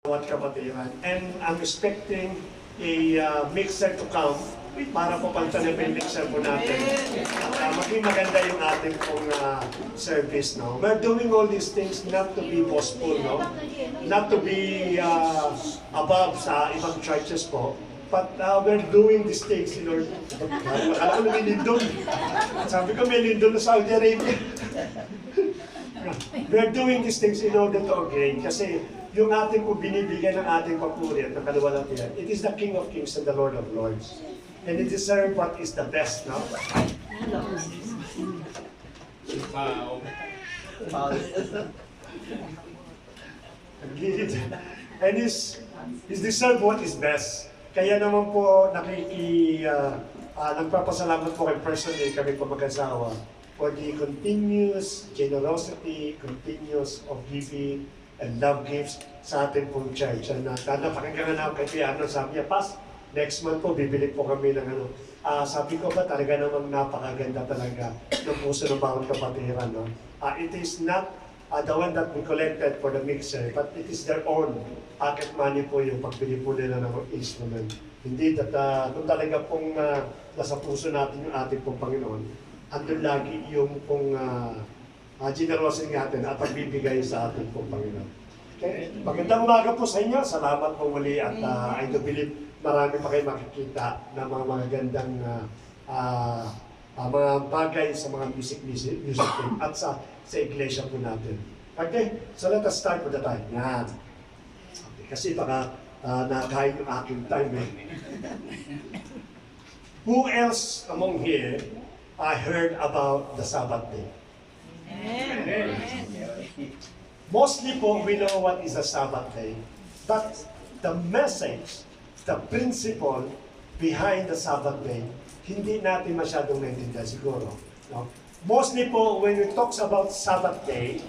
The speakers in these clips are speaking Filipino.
What kapatiran. And I'm expecting a mixer to come para po palitan yung mixer po natin. Maging maganda yung ating pong service. No? We're doing all these things not to be boastful, no? Not to be above sa ibang churches po. But we're doing these things in order... Akala ko na may lindon. Sabi ko may lindon na Saudi Arabia. We're doing these things in order to gain. Kasi yung ating po binibigyan ng ating papuri at ng kaluwalhatian, it is the King of Kings and the Lord of Lords. And it is what is the best, no? Wow. And he's deserve what is best. Kaya naman po nagpapasalamat po kay personally kami po mag-asawa for the continuous generosity, continuous of giving and love gifts sa ating pong church. And napakinggan na kay Piano, sabi niya, Pas, next month po, bibili po kami ng ano. Sabi ko ba, talaga namang napakaganda talaga ng puso ng bawat kapatiran. No? It is not the one that we collected for the mixer, but it is their own pocket money po yung pagbili po nila ng instrument. Hindi that kung talaga pong nasa puso natin yung ating pong Panginoon, andun lagi yung pong generosity natin at pagbibigay sa ating pong Panginoon. Okay? Magandang umaga po sa inyo. Salamat po muli at I do believe marami pa kayo makikita na mga magagandang mga bagay sa mga music team at sa iglesia po natin. Okay? So let us start with the time. Yan. Okay, kasi baka nakain yung aking time eh. Who else among here heard about the Sabbath day? Amen. Mostly po, we know what is a Sabbath day. But the message, the principle behind the Sabbath day, hindi natin masyadong naintindihan siguro. No? Mostly po, when we talk about Sabbath day,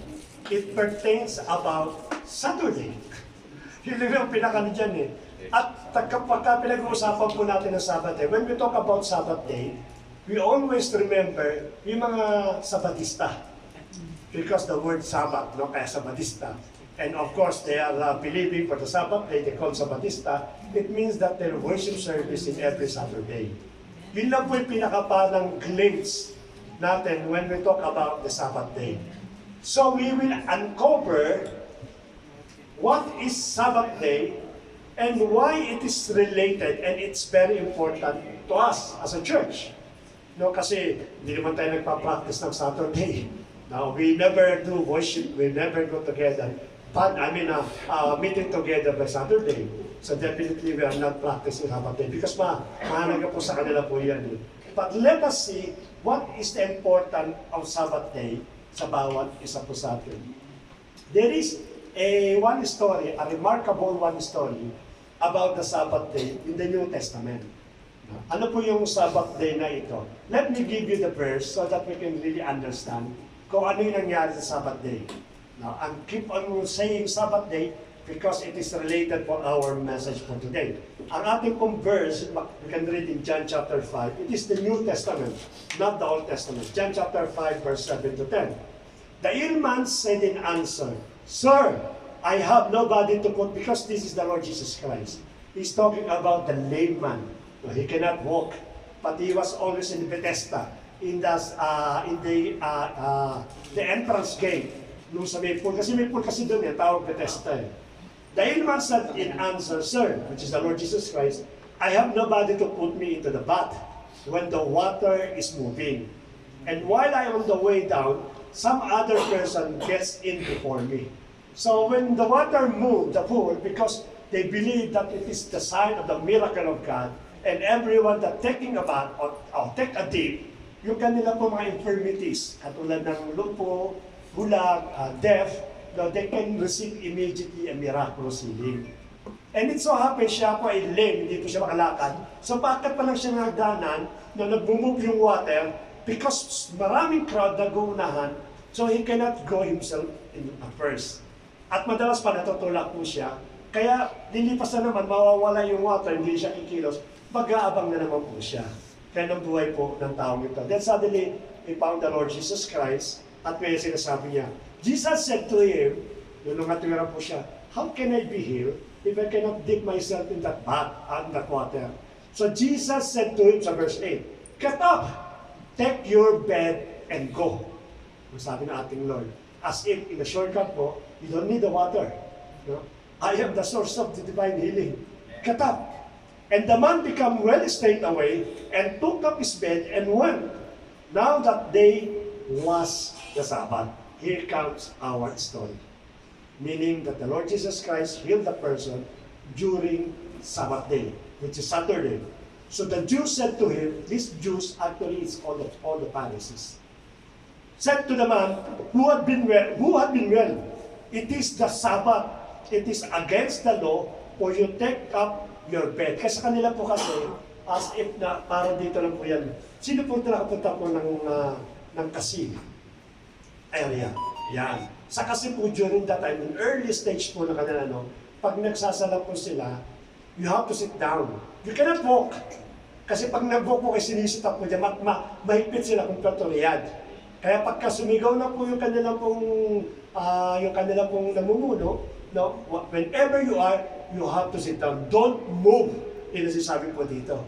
it pertains about Saturday. Yun lang yung pinakano dyan eh. At pagka pinag-uusapan po natin ng Sabbath day, when we talk about Sabbath day, we always remember yung mga Sabbatista. Because the word Sabbath, no, kaya Sabbatista. And of course, they are believing for the Sabbath day, they call Sabbatista. It means that their worship service is every Saturday. Yun lang po yung pinakaparang glimpse natin when we talk about the Sabbath day. So we will uncover what is Sabbath day and why it is related, and it's very important to us as a church. No, kasi hindi naman tayo nagpa-practice ng Saturday. Now, we never do worship, we never go together. But, meeting together by Saturday. So definitely we are not practicing Sabbath day because mahalaga po sa kanila po yan. Eh. But let us see what is the importance of Sabbath day sa bawat isa po sa atin. There is one story, a remarkable one story about the Sabbath day in the New Testament. Ano po yung Sabbath day na ito? Let me give you the verse so that we can really understand kung ano yung nangyari sa Sabbath day. Now, I keep on saying Sabbath day because it is related for our message for today. Ang ating pong verse, we can read in John chapter 5, it is the New Testament, not the Old Testament. John chapter 5, verse 7 to 10. The ill man said in answer, Sir, I have nobody to put, because this is the Lord Jesus Christ. He's talking about the lame man. He cannot walk, but he was always in Bethesda, in the entrance gate. Nung sa may pool, kasi may pool kasi doon eh, tawag Bethesda eh. The ill man said in answer, Sir, which is the Lord Jesus Christ, I have nobody to put me into the bath when the water is moving. And while I am on the way down, some other person gets in before me. So when the water moved, the pool, because they believe that it is the sign of the miracle of God, and everyone that taking a bath or take a dip, yung kanila po mga infirmities, katulad ng lupo, bulag, deaf, they can receive immediately a miraculous healing. And it so happens siya po ay lame, hindi po siya makalakad. So bakit pa lang siya nagdanan na nag-move yung water because maraming crowd nag-uunahan, so he cannot go himself in first. At madalas pa natutulak po siya, kaya lilipas na naman, mawawala yung water, hindi siya kikilos, mag-aabang na naman po siya. Kaya ng buhay po ng taong ito. Then suddenly, he found the Lord Jesus Christ at may sinasabi niya, Jesus said to him, nung natira po siya, how can I be healed if I cannot dip myself in that bath, in that water? So Jesus said to him sa verse 8, get up, take your bed, and go. Ang sabi ng ating Lord, as if in a shortcut po, you don't need the water. No? I am the source of the divine healing. Get up. And the man became well straight away, and took up his bed, and went. Now that day was the Sabbath. Here comes our story. Meaning that the Lord Jesus Christ healed the person during Sabbath day, which is Saturday. So the Jews said to him, these Jews actually is all the Pharisees, said to the man who had been well, it is the Sabbath, it is against the law for you take up your bed. Kasi kanila po kasi, as if na, parang dito lang po yan. Sino po nakapunta po ng Kasi area? Yan. Sa Kasi po during that time, in early stage po na kanila, pag nagsasala po sila, you have to sit down. You cannot walk. Kasi pag nag-walk po kayo, sinisitap po dyan, mahigpit sila kung patoriyad. Kaya pagka sumigaw na po yung kanilang pong namumuno, whenever you are, you have to sit down. Don't move. Ito sinasabi po dito.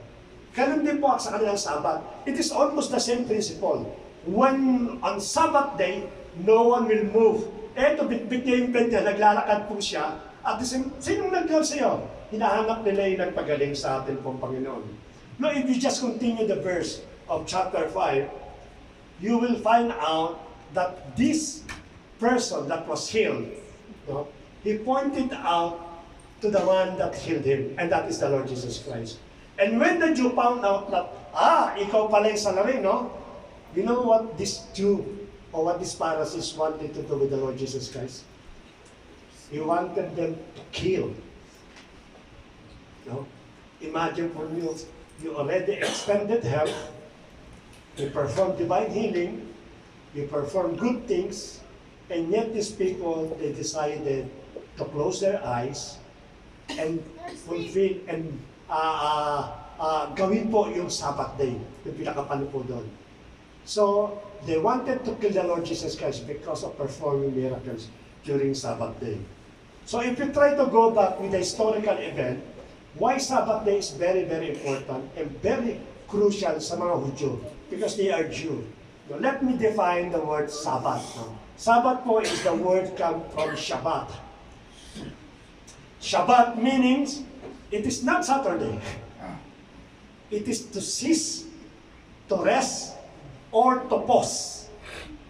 Ganun din po sa kanilang Sabbath. It is almost the same principle. When on Sabbath day, no one will move. Eto, bitbit niya yung bed niya, naglalakad po siya. At sinong nag-call sa'yo? Hinahanap nila yung nagpagaling sa atin pong Panginoon. No, if you just continue the verse of chapter 5, you will find out that this person that was healed, he pointed out to the one that healed him, and that is the Lord Jesus Christ. And when the Jew found out that, ikaw pala yung salarin, you know what this Jew or what these Pharisees wanted to do with the Lord Jesus Christ? He wanted them to kill. Imagine for you already extended help, you perform divine healing, you perform good things, and yet these people, they decided to close their eyes and fulfill and gawin po yung Sabbath day, yung pinakapano po doon. So, they wanted to kill the Lord Jesus Christ because of performing miracles during Sabbath day. So, if you try to go back with the historical event, why Sabbath day is very, very important and very crucial sa mga Hudyo, because they are Jew. Now, let me define the word Sabbath. Sabbath po is the word come from Shabbat. Shabbat means it is not Saturday. It is to cease, to rest, or to pause.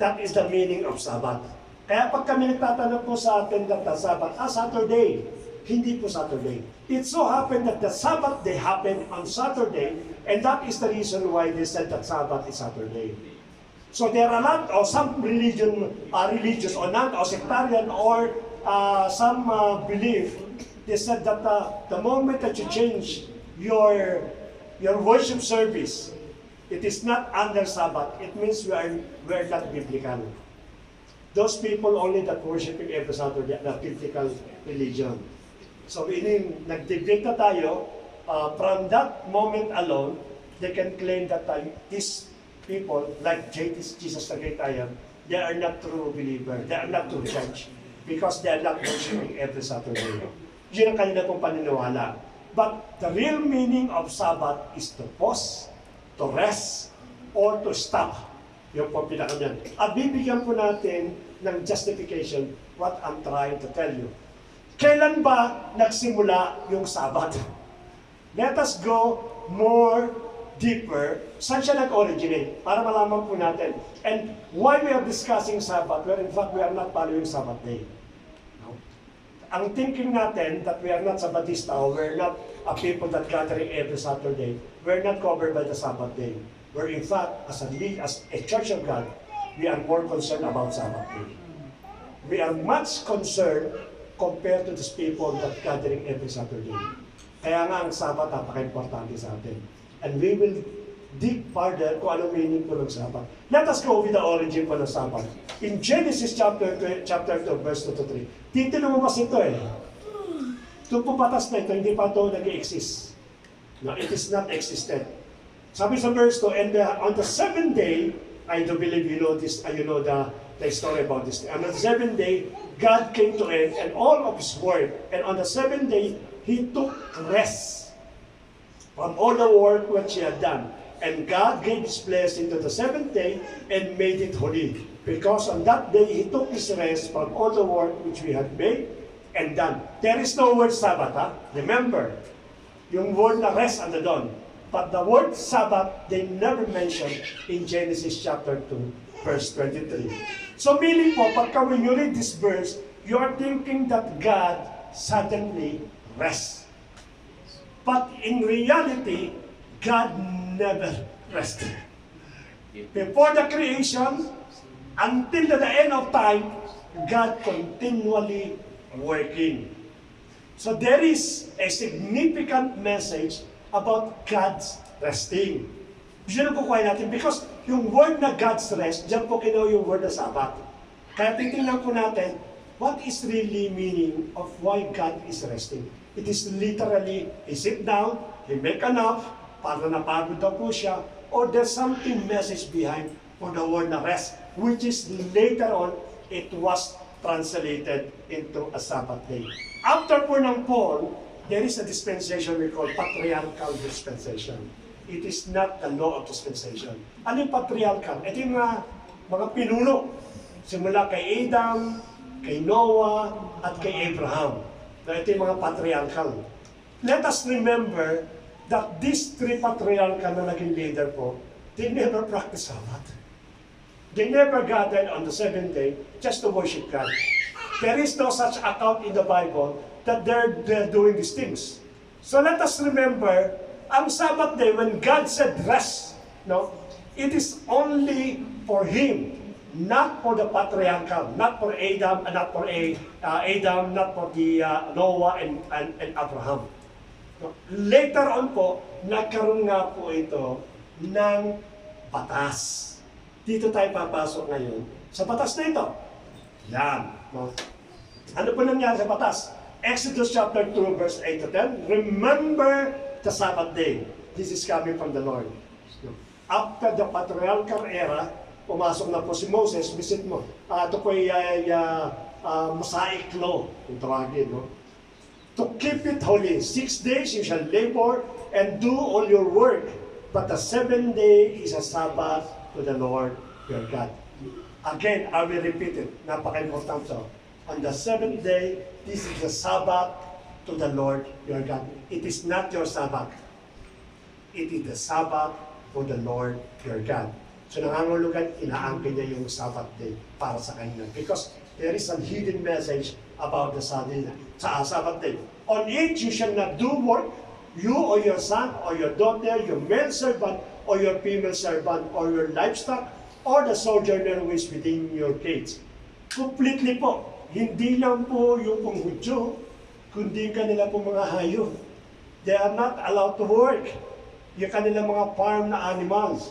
That is the meaning of Sabbath. Kaya pag kami nagtatanong po sa atin that the Sabbath, Saturday. Hindi po Saturday. It so happened that the Sabbath day happened on Saturday, and that is the reason why they said that Sabbath is Saturday. So there are a lot of some religious or not, or sectarian, or some belief. They said that the moment that you change your worship service, it is not under Sabbath. It means we are not biblical. Those people only that worshiping every Saturday, the biblical religion. So, nag-debate na tayo, from that moment alone, they can claim that these people, like Jesus the Great I Am, they are not true believers, they are not true church, because they are not worshiping every Saturday. Yun ang kanila pong paniniwala. But the real meaning of Sabbath is to pause, to rest, or to stop. Yung po pinaka-yan. At bibigyan po natin ng justification what I'm trying to tell you. Kailan ba nagsimula yung Sabbath? Let us go more deeper. Saan siya nag-originate? Para malaman po natin. And why we are discussing Sabbath, where in fact we are not following Sabbath day. No? Ang thinking natin that we are not Sabbathista, or we're not a people that gathering every Saturday, we're not covered by the Sabbath day. Where in fact, as a Church of God, we are more concerned about Sabbath day. We are much concerned compared to these people that gathering every Saturday. Kaya nga ang Sabbath napaka-importante sa atin. And we will dig further kung anong meaning po ng Sabbath. Let us go with the origin po ng Sabbath. In Genesis chapter 2, verse 2 to 3. Dito lumabas ito eh. Ito po patas na ito, hindi pa ito nag-exist. No, it is not existed. Sabi sa verse 2, and on the seventh day, I do believe you know this, the story about this. On the seventh day, God came to end and all of His work. And on the seventh day, He took rest from all the work which He had done. And God gave His blessing to the seventh day and made it holy. Because on that day, He took His rest from all the work which we had made and done. There is no word Sabbath, ha? Remember, yung word na rest ando doon. But the word Sabbath, they never mentioned in Genesis chapter 2, verse 23. So meaning po, pagka when you read this verse, you are thinking that God suddenly rests. But in reality, God never rested. Before the creation, until the end of time, God continually working. So there is a significant message about God's resting. Gusto na po kuhain natin because yung word na God's rest, dyan po kinuha yung word na Sabbath. Kaya titingnan po natin, what is really meaning of why God is resting? It is literally, He sit down, He make a nap, para napagod daw po siya, or there's something message behind for the word na rest, which is later on, it was translated into a Sabbath day. After po ng Paul, there is a dispensation we call patriarchal dispensation. It is not the law of dispensation. Ano yung patriarchal? Ito yung mga pinuno. Simula kay Adam, kay Noah, at kay Abraham. Ito yung mga patriarchal. Let us remember that these three patriarchal na naging leader po, they never practice Sabbath. They never gathered on the seventh day just to worship God. There is no such account in the Bible that they're doing these things. So let us remember, ang Sabbath day, when God said rest, no, it is only for Him, not for the patriarchal, not for Adam, not for Adam, not for the Noah and Abraham. No? Later on po, nagkaroon nga po ito ng batas. Dito tayo papasok ngayon sa batas na ito. Yan. No? Ano po nangyari sa batas? Exodus chapter 2, verse 8 to 10. Remember the Sabbath day. This is coming from the Lord. After the patriarchal era, pumasok na po si Moses, visit mo. Ito po ay Mosaic law, kung tawagin. No? To keep it holy, 6 days you shall labor and do all your work. But the seventh day is a Sabbath to the Lord your God. Again, I will repeat it. Napaka-importante. On the seventh day, this is the Sabbath to the Lord your God. It is not your Sabbath. It is the Sabbath for the Lord your God. So nangangulugan, inaangkin niya yung Sabbath day para sa kanya. Because there is a hidden message about the Sabbath day. On it, you shall not do work, you or your son or your daughter, your male servant or your female servant or your livestock or the sojourner who is within your gates. Completely po. Hindi lang po yung pong Hudyo, kundi kanila po mga hayop. They are not allowed to work. Yung kanilang mga farm na animals.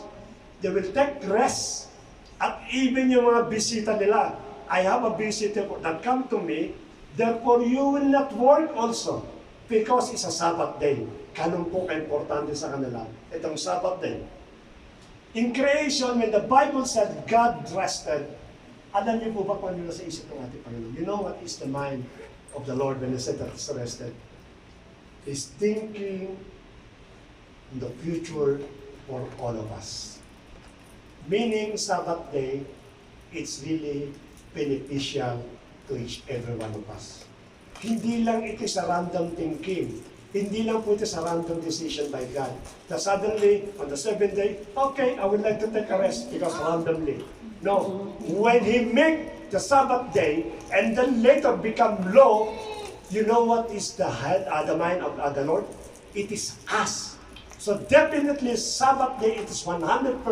They will take rest. At even yung mga bisita nila, I have a visitor that come to me, therefore you will not work also because it's a Sabbath day. Ganun po ka-importante sa kanila, itong Sabbath day. In creation, when the Bible said God rested, alam niyo po ba kung ano sa isip ng ating Panginoon? You know what is the mind of the Lord when He said that He's rested? He's thinking in the future for all of us. Meaning, Sabbath day, it's really beneficial to each every one of us. Hindi lang ito sa random thinking. Hindi lang po ito sa random decision by God. That suddenly, on the seventh day, okay, I would like to take a rest because randomly. No. When He make the Sabbath day and then later become law, you know what is the mind of the Lord? It is us. So definitely Sabbath day, it is 100%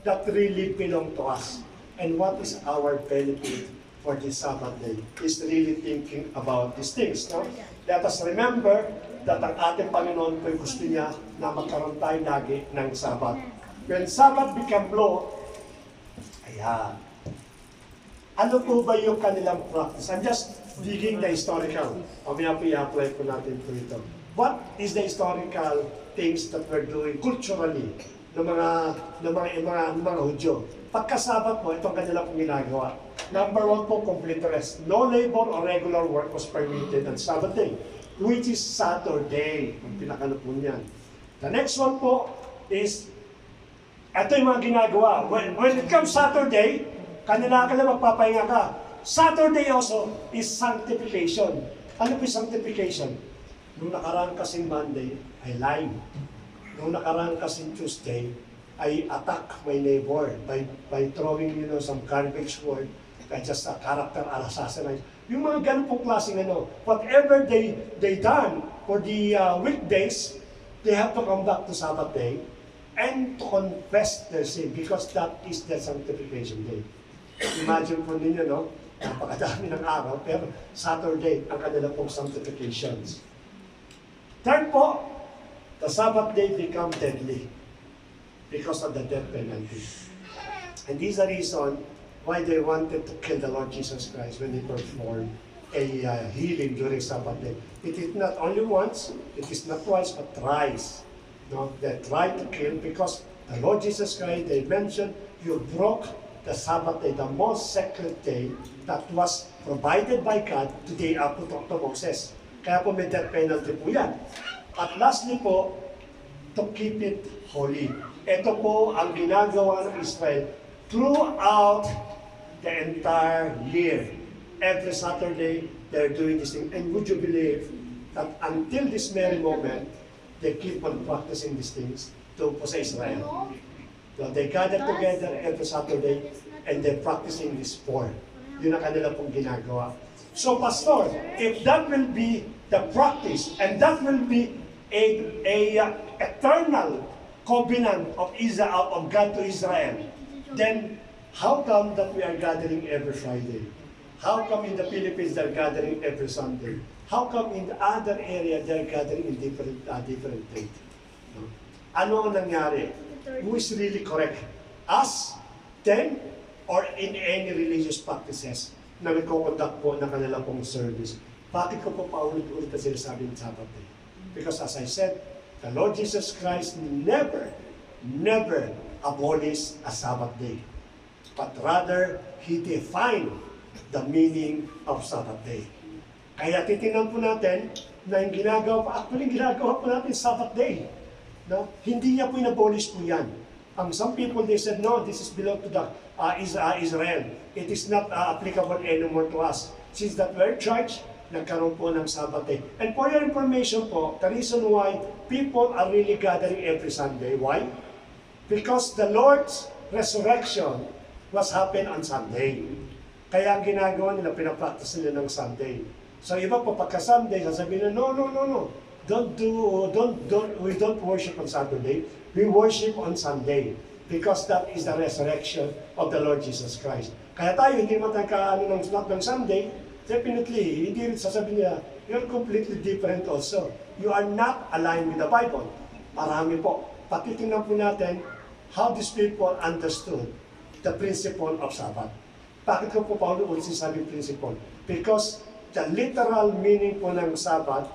that really belong to us. And what is our benefit for this Sabbath day? Is really thinking about these things. No? Let us remember that ang ating Panginoon po gusto niya na magkaroon tayo lagi ng Sabbath. When Sabbath become law, ayan. Ano po ba yung kanilang practice? I'm just digging the historical. Mamaya po i-apply po natin po ito. What is the historical things that we're doing culturally ng mga Hudyo? Pagkasabat po, itong kanila pong ginagawa. Number 1 po, complete rest. No labor or regular work was permitted on Sabbath day, which is Saturday. Ang pinakano po niyan. The next one po is, ito yung mga ginagawa. When it comes Saturday, kanila magpapahinga ka. Saturday also is sanctification. Ano po yung sanctification? Nung nakaraan kasing Monday, ay lying. Nung nakaraan kasing Tuesday, ay attack my neighbor by throwing, some garbage word, just a character assassination. Yung mga ganun pong klaseng whatever they done for the weekdays, they have to come back to Sabbath day and to confess their sin because that is the sanctification day. Imagine po ninyo, napakadami ng araw, pero Saturday ang kanila pong sanctifications. Third po, the Sabbath day become deadly because of the death penalty. And this is the reason why they wanted to kill the Lord Jesus Christ when He performed a healing during Sabbath day. It is not only once, it is not twice, but thrice. They tried to kill because the Lord Jesus Christ, they mentioned, you broke the Sabbath day, the most sacred day that was provided by God to the to Moses. Kaya po may death penalty po yan. At lastly po, to keep it holy. Ito po ang ginagawa ng Israel throughout the entire year. Every Saturday, they're doing this thing. And would you believe that until this very moment, they keep on practicing these things to sa Israel? So they gather together every Saturday and they're practicing this form. Yun ang kanila pong ginagawa. So, Pastor, if that will be the practice and that will be a eternal covenant of Israel, of God to Israel, then how come that we are gathering every Friday? How come in the Philippines they're gathering every Sunday? How come in the other area they're gathering in different date? Ano ang nangyari? Who is really correct? Us, them, or in any religious practices na nagko-conduct po ng kanilang pong service? Bakit ko po paulit-ulit na sinasabi ng Sabbath day? Because as I said, the Lord Jesus Christ never abolished a Sabbath day. But rather, He defined the meaning of Sabbath day. Kaya titingnan po natin na yung ginagawa po natin Sabbath day. Hindi niya po inabolish po yan. Some people, they said, no, this is belong to the Israel. It is not applicable anymore to us. Since that we're church, nagkaroon po ng Sabbath day. And for your information po, the reason why people are really gathering every Sunday, why? Because the Lord's resurrection was happened on Sunday. Kaya ang ginagawa nila, pinapractice nila ng Sunday. So iba po, pagka-Sunday, sasabihin na, no. We don't worship on Saturday. We worship on Sunday. Because that is the resurrection of the Lord Jesus Christ. Kaya tayo, hindi matagkaano ng Sunday, definitely, hindi rin sasabihin niya, you're completely different also. You are not aligned with the Bible. Marami po. Patitingnan po natin how these people understood the principle of Sabbath. Bakit ko po Paulo ulit sinasabing principle? Because the literal meaning po ng Sabbath,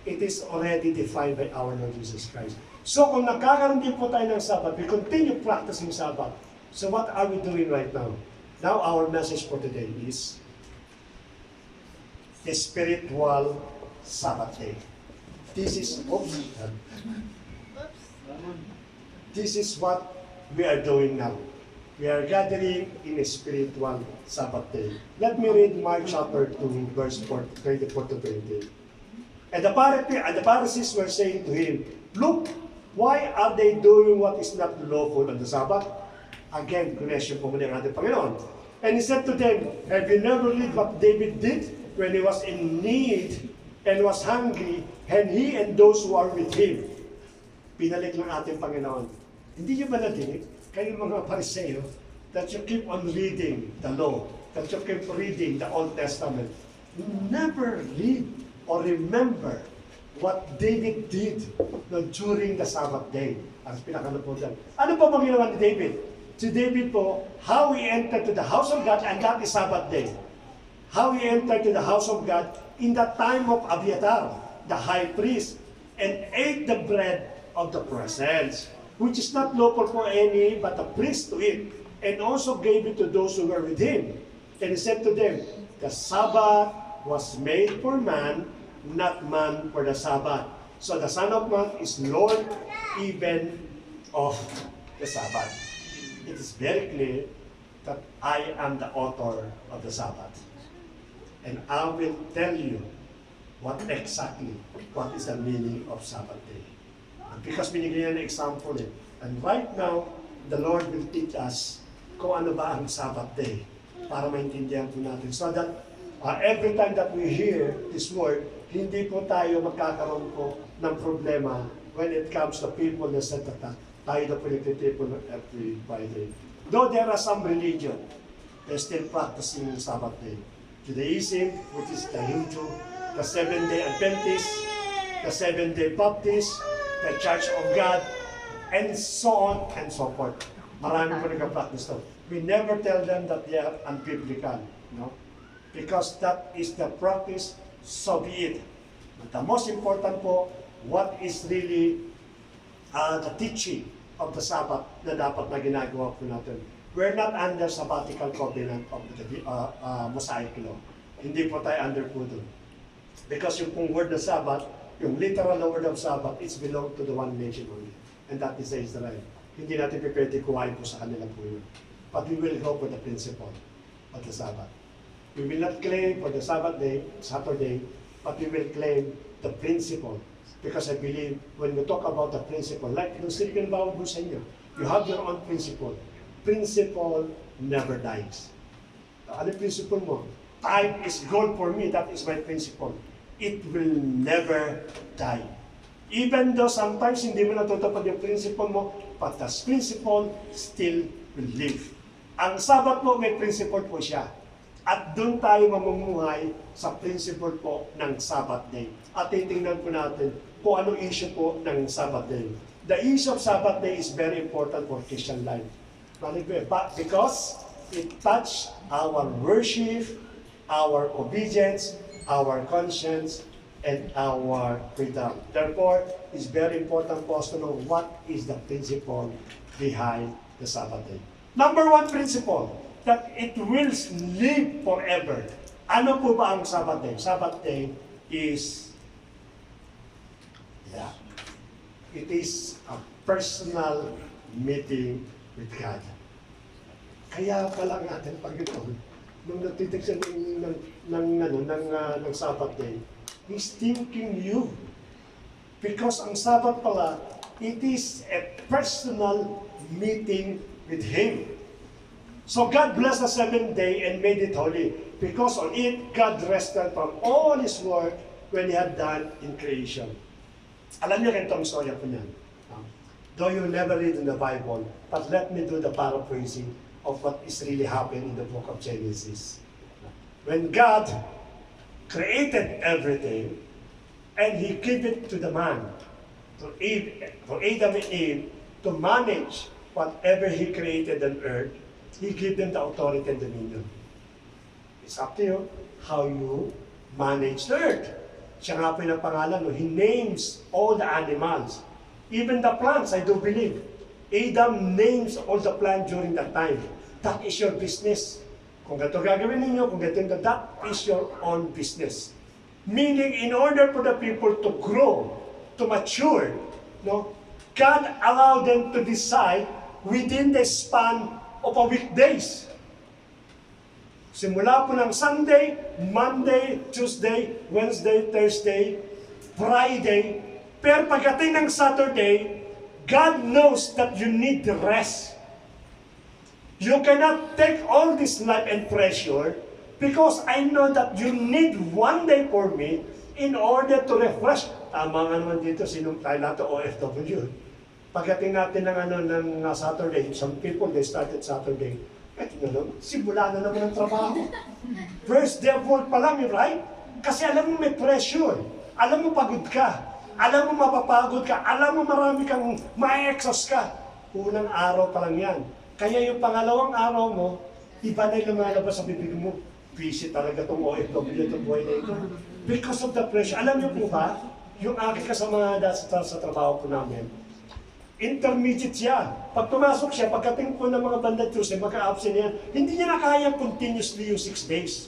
it is already defined by our Lord Jesus Christ. So kung nagkakaroon din po tayo ng Sabbath, we continue practicing Sabbath. So what are we doing right now? Now our message for today is the spiritual Sabbath day. This is what we are doing now. We are gathering in a spiritual Sabbath day. Let me read Mark chapter 2, verse 24 to 28. And the Pharisees were saying to him, look, why are they doing what is not lawful on the Sabbath? Again, question po muli ang ating Panginoon. And he said to them, have you never read what David did when he was in need and was hungry, and he and those who are with him? Pinalik ng ating Panginoon. Hindi niyo ba nadinig, kayo mga Pariseo, that you keep on reading the law, that you keep reading the Old Testament? You never read or remember what David did during the Sabbath day. Ang pinakano po dyan. Ano po bang ginawa ni David? Si David po, how he entered to the house of God, and that is Sabbath day. How he entered to the house of God in the time of Abiathar, the high priest, and ate the bread of the presence, which is not lawful for any but the priest to eat, and also gave it to those who were with him. And he said to them, the Sabbath was made for man, not man for the Sabbath. So the Son of Man is Lord even of the Sabbath. It is very clear that I am the author of the Sabbath. And I will tell you what is the meaning of Sabbath day. Because binigyan niya ng example eh. And right now, the Lord will teach us kung ano ba ang Sabbath day para maintindihan po natin. So that every time that we hear this word, hindi po tayo magkakaroon po ng problema when it comes to people that said that tayo na po nagtitipon every Friday. Though there are some religion, they're still practicing Sabbath day. Judaism, which is the Hindu, the Seventh-day Adventist, the Seventh-day Baptist, the Church of God, and so on and so forth. Marami po nag-practice to. We never tell them that they are unbiblical, no? Because that is the practice, so be it. But the most important po, what is really the teaching of the Sabbath na dapat na ginagawa po natin. We're not under sabbatical covenant of the Mosaic law. Hindi po tayo under po doon. Because yung pong word of Sabbath, yung literal na word of Sabbath, it's belong to the one nation only. And that is Israel. Hindi natin pwede kuhain po sa kanila po yun. But we will go for the principle of the Sabbath. We will not claim for the Sabbath day, Saturday, but we will claim the principle. Because I believe when we talk about the principle, like yung silipin bawat mo sa inyo, you have your own principle. Principle never dies. Ano yung principle mo? Time is gold for me, that is my principle. It will never die. Even though sometimes hindi mo natutupad yung principle mo, but the principle still will live. Ang Sabbath po, may principle po siya. At doon tayo mamumuhay sa principle po ng Sabbath day. At titingnan po natin kung ano issue po ng Sabbath day. The issue of Sabbath day is very important for Christian life. Because it touches our worship, our obedience, our conscience, and our freedom. Therefore, it's very important for us to know what is the principle behind the Sabbath day. Number one principle, that it will live forever. Ano po ba ang Sabbath day? Sabbath day is, it is a personal meeting with God. Kaya pala ang ating Panginoon, nung nagtitig siya ng Sabbath day, He's thinking you. Because ang Sabbath pala, it is a personal meeting with Him. So God blessed the seventh day and made it holy. Because on it, God rested from all His work when He had done in creation. Alam niyo ganito ang storya po niyan. Though you never read in the Bible, but let me do the paraphrasing of what is really happening in the book of Genesis. When God created everything, and He gave it to the man, to Adam and Eve, to manage whatever He created on earth. He gave them the authority and dominion. It's up to you how you manage the earth. Siya nga po yung pangalan, no? He names all the animals, even the plants, I do believe. Adam names all the plants during that time. That is your business. Kung gato gagawin ninyo, kung gato that is your own business. Meaning, in order for the people to grow, to mature, no, God allowed them to decide within the span of a weekdays. Simula po ng Sunday, Monday, Tuesday, Wednesday, Thursday, Friday. Pero pagdating ng Saturday, God knows that you need the rest. You cannot take all this life and pressure because I know that you need one day for me in order to refresh. Tama nga naman dito, sinong tayo natin OFW. Pagdating natin ng Saturday, some people, they started Saturday. Simula na naman ang trabaho. First day of work pa lang, right? Kasi alam mo may pressure. Alam mo pagod ka. Alam mo mapapagod ka. Alam mo marami kang ma-exhaust ka. Unang araw pa lang yan. Kaya yung pangalawang araw mo, iba na yung lumalabas sa bibig mo. Busy talaga itong OFW, itong buhay na ito. Because of the pressure. Alam niyo po ba, yung aking kasama sa trabaho po namin, Intermediate siya. Pag pumasok siya, pagkating po ng mga bandang Tuesday, magka-absent yan, hindi niya na kaya continuously yung 6 days.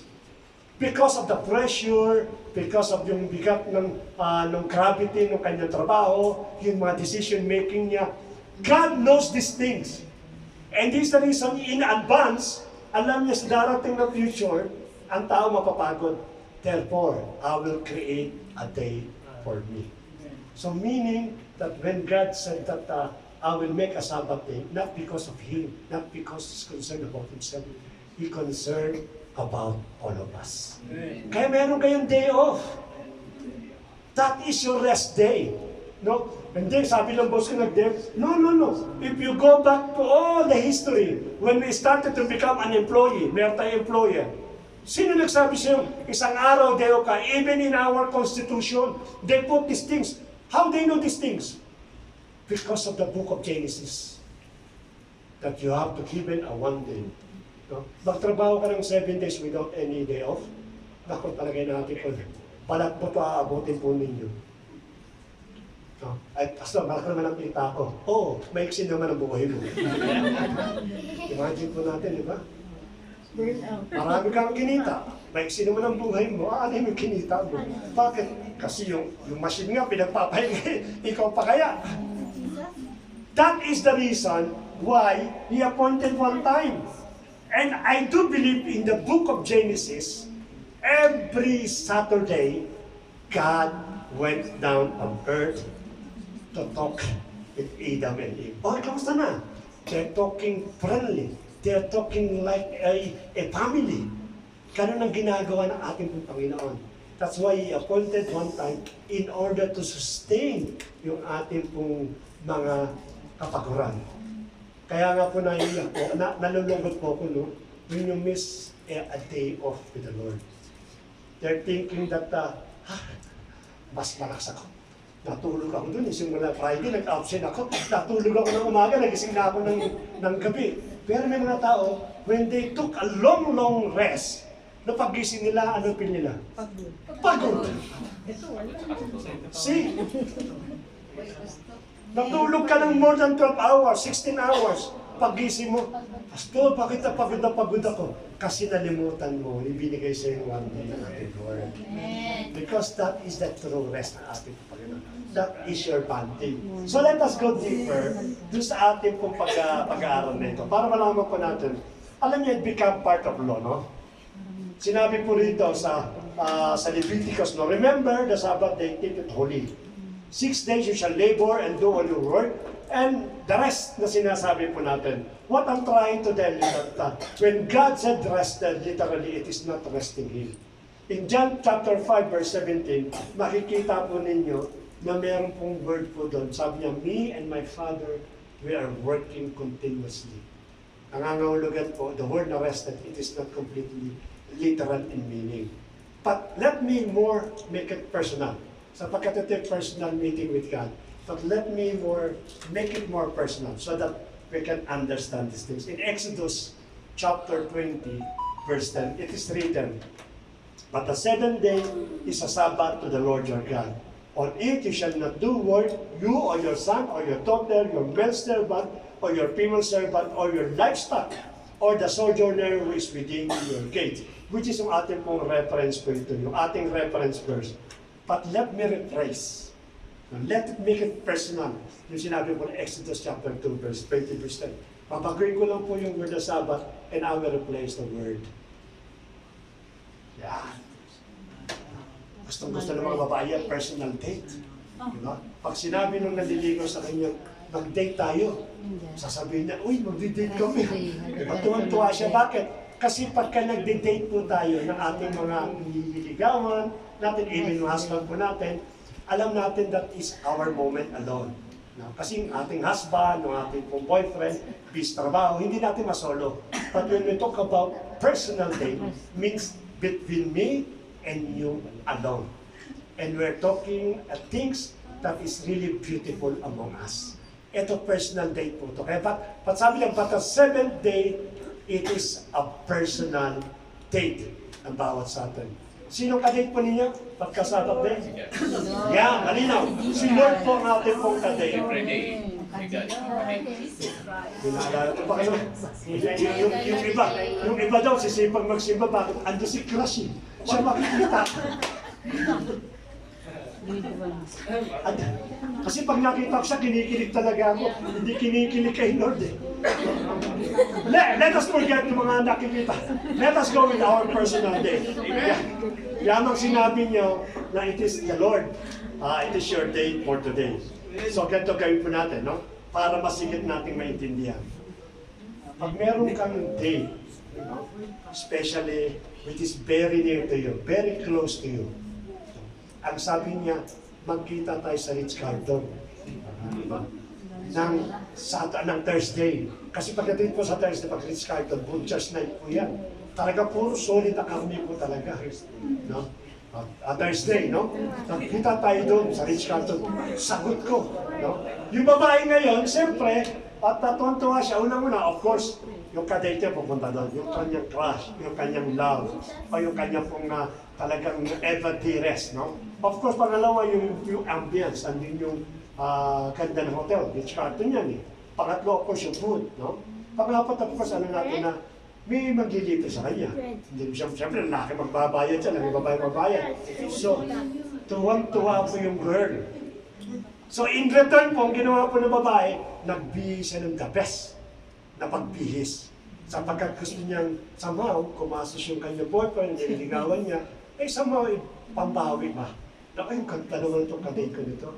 Because of the pressure, because of yung bigat ng gravity ng kanyang trabaho, yung mga decision making niya. God knows these things. And this is the reason in advance, alam niya sa darating na future, ang tao mapapagod. Therefore, I will create a day for me. So meaning that when God said that I will make a Sabbath day, not because of Him, not because He's concerned about Himself, He's concerned about all of us. Kaya meron kayong day off. That is your rest day. No? Hindi, sabi ng boss ko nag-dev, no. If you go back to all the history, when we started to become an employee, meron tayong employer, sino nagsabi sa'yo, isang araw day off ka, even in our constitution, they put these things. How they know these things? Because of the book of Genesis. That you have to give it a one day. No? Magtrabaho ka ng 7 days without any day off. Naku, palagay natin po. Palat po ito aabutin po ninyo. No? Ay, pastor, malaki naman ang kita ko. Oo, maiksi naman ang buhay mo. Imagine po natin, di ba? Marami kang kinita. Maiksi naman ang buhay mo. Ano yung kinita mo? Bakit? Kasi yung machine nga, pinagpapahinga. Ikaw pa kaya? That is the reason why He appointed one time. And I do believe in the book of Genesis, every Saturday, God went down on earth to talk with Adam and Eve. Oh, kamusta na? They're talking friendly. They're talking like a family. Ganun ang ginagawa ng ating Panginoon. That's why He appointed one time in order to sustain yung ating pong mga kapaguran. Kaya nga po naiiyak po, nalulungkot po ako, no? When you miss a day off with the Lord. They're thinking that, mas malakas ako. Natulog ako dun, simula Friday, nag-absent ako. Natulog ako ng umaga, nagising na ako ng gabi. Pero may mga tao, when they took a long rest, na pag-gising nila, ano pil nila? Pagod. See? Natulog ka ng more than 12 hours, 16 hours. Pag-gising mo, Pastor, bakit na pagod ako? Kasi nalimutan mo, ibinigay sa iyo one day ng ating Lord. Because that is the true rest ng ating Panginoon. That is your bonding. So let us go deeper doon sa ating pong pag-aaral na ito. Para malaman po natin, alam niyo, it become part of law, no? Sinabi po rito sa Leviticus, no? Remember the Sabbath day, keep it holy. 6 days you shall labor and do all your work. And the rest na sinasabi po natin. What I'm trying to tell you that when God said rested, literally it is not resting Him. In John chapter 5 verse 17, makikita po ninyo na meron pong word po doon. Sabi niya, me and my Father, we are working continuously. Nangangahulugan po, the word na rested, it is not completely literal in meaning. But let me more make it personal. Sapagkat ito yung personal meeting with God. But let me make it more personal so that we can understand these things. In Exodus chapter 20, verse 10, it is written, but the 7th day is a Sabbath to the Lord your God. On it you shall not do work, you or your son or your daughter, your male servant or your female servant or your livestock or the sojourner who is within your gate. Which is yung ating pong reference po ito, yung ating reference verse. But let me rephrase. Let it make it personal. Yung sinabi po ng Exodus chapter 2, verse 20, verse 10. Papaguin ko lang po yung word na Sabbath and I will replace the word. Yan. Gusto ng mga babae, personal date. Diba? Pag sinabi nung naliligaw sa kanya, mag-date tayo, sasabihin niya, uy, mag-date kami. Matuwan-tuwa siya. Bakit? Kasi pagka nag-date po tayo ng ating mga nililigawan, natin, even yung husband po natin, alam natin that is our moment alone. No? Kasi yung ating husband, yung ating pong boyfriend, bis trabaho, hindi natin masolo. But when we talk about personal date, means between me and you alone. And we're talking things that is really beautiful among us. Ito personal date po ito. Kaya but sabi lang, but the 7th day, it is a personal date ang bawat sa atin. Sino ka-date po ninyo? Pagka-Sabbath day? Yeah, malinaw. Si Lord po ang ating pong ka-date. Naalala ko pa kayo? Yung iba daw, sisipag magsimba, bakit? Ando si Crush eh. Siya makikita. At, kasi pag nakita ko siya, kinikilig talaga ako. Hindi kinikilig kay Lord eh. Let us forget yung mga nakikita. Let us go with our personal day. Yamang sinabi niyo na it is the Lord. It is your day for today. So ganito gawin po natin, no? Para masigit nating maintindihan. Pag meron kang day, especially which is very near to you, very close to you, ang sabi niya, magkita tayo sa Ritz-Carlton. Ng Thursday. Kasi pagdating po sa Thursday, pag Ritz-Carlton, Butcher's Night po yan. Talaga puro solid na karne po talaga. No? Thursday, no? Magkita tayo doon sa Ritz-Carlton. Sagot ko. No? Yung babae ngayon, siyempre, at natuwan-tuwa siya, unang-una, of course, yung kadate pupunta doon, yung kanyang crush, yung kanyang love, o yung kanyang pong talagang ever dearest, no? Of course, pangalawa yung ambience, andin yung ganda ng hotel, Ritz-Carlton yan eh. Pangatlo, of course, yung food, no? Pangapat, of course, ano natin na may maglilibre sa kanya. Hindi siyempre, lalaki magbabayad siya, may babae magbayad. So, tuwang-tuwa po yung girl. So, in return po, ang ginawa po ng babae, nagbihis siya ng the best na pagbihis. Sapagkat gusto niyang somehow, kumasos yung kanyang boyfriend, nililigawan niya, somehow, pambawi ba? Naku, yung kanta naman itong kadate ko nito.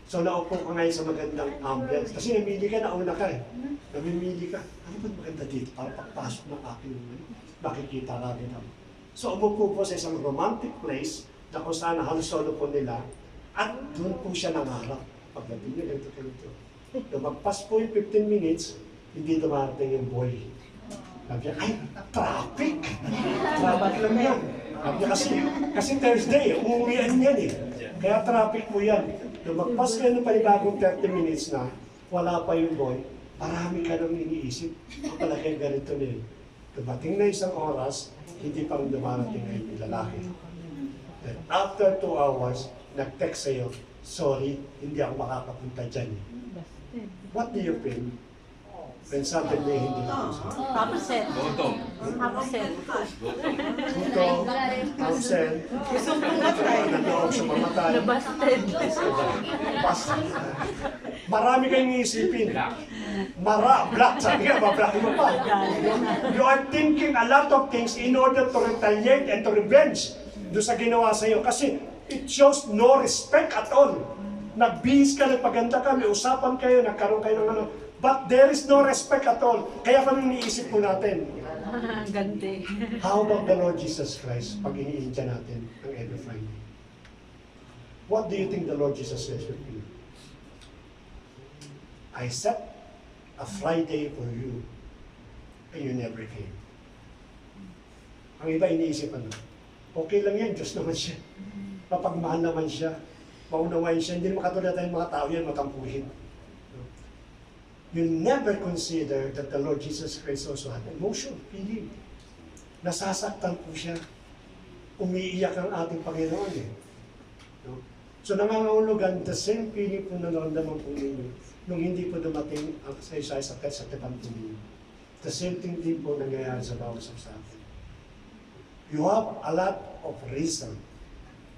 So, naupo ka ngayon sa magandang ambience. Kasi namili ka, nauna ka eh. Namimili ka, ano ba maganda dito? Para pagpasok ng aking makikita ka rin ako. So, umupo po sa isang romantic place na kung saan halos solo po nila at doon po siya nangarap. Pagdating niya, ganito. Lumagpas po yung 15 minutes, hindi dumarating yung boy. Sabi niya, ay, traffic! Traffic lang yan. Sabi niya, kasi Thursday, uuwian yan eh. Kaya traffic po yan. Lumagpas ka ng panibagong 30 minutes na, wala pa yung boy, marami ka nang iniisip. Palagay ganito na yun. Dumating na isang oras, hindi pang dumarating na yung lalaki. Then after 2 hours, nag-text sa'yo, sorry, hindi ako makakapunta dyan. What do you feel? When suddenly hindi na po sa'yo? Upset. Upset. Upset. Nandoon sa mamatay. Nabasted. Marami kayong iisipin. Black, sabi nga, black mo pa. You are thinking a lot of things in order to retaliate and to revenge doon sa ginawa sa'yo. Kasi it shows no respect at all. Nagbihis ka, nagpaganda ka, may usapan kayo, nagkaroon kayo ng ano. But there is no respect at all. Kaya kami iniisip po natin. Gante. How about the Lord Jesus Christ pag iniintya natin ang every Friday? What do you think the Lord Jesus says with you? I set a Friday for you and you never came. Ang iba iniisip ano? Okay lang yan, Diyos naman siya. Mapagmahal naman siya. Maunawain siya. Hindi naman katulad tayong mga tao yan, matampuhin. You never consider that the Lord Jesus Christ also had emotion, feeling. Nasasaktan po siya. Umiiyak ang ating Panginoon eh. No? So nangangahulugan, the same feeling po na naramdaman po ninyo nung hindi po dumating ang sa sakit-sakitan po ninyo. The same thing din po nangyayari sa bawat sa atin. You have a lot of reason,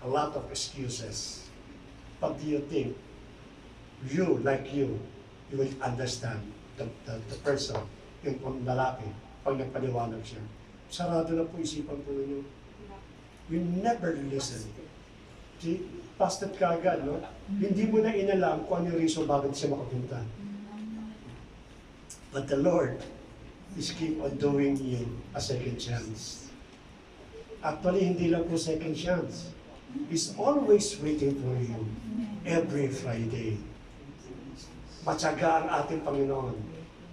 a lot of excuses. But do you think, you will understand the person, yung lalaki, pag nagpaliwanag siya. Sarado na po isipan po ninyo. You never listen. See, pasted ka agad, no? Hindi mo na inalam kung ano yung reason bakit siya makapunta. But the Lord is keep on doing you a second chance. Actually, hindi lang po second chance. He's always waiting for you every Friday. Matyaga ang ating Panginoon.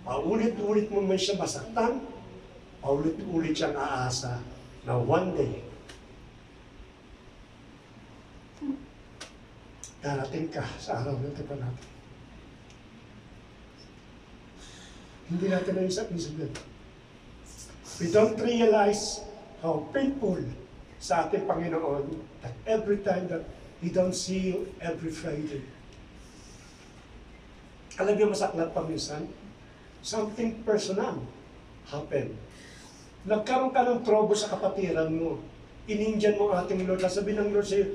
Paulit-ulit mo man siya masaktan, paulit-ulit siyang aasa na one day, darating ka sa araw na ito pa natin. Hindi natin naisip yun. We don't realize how painful sa ating Panginoon that every time that He don't see you every Friday. Alam niyo masaklat pa minsan? Something personal happened. Nagkaroon ka ng trouble sa kapatiran mo. Inindihan mo ang ating Lord. Sabi ng Lord sa'yo,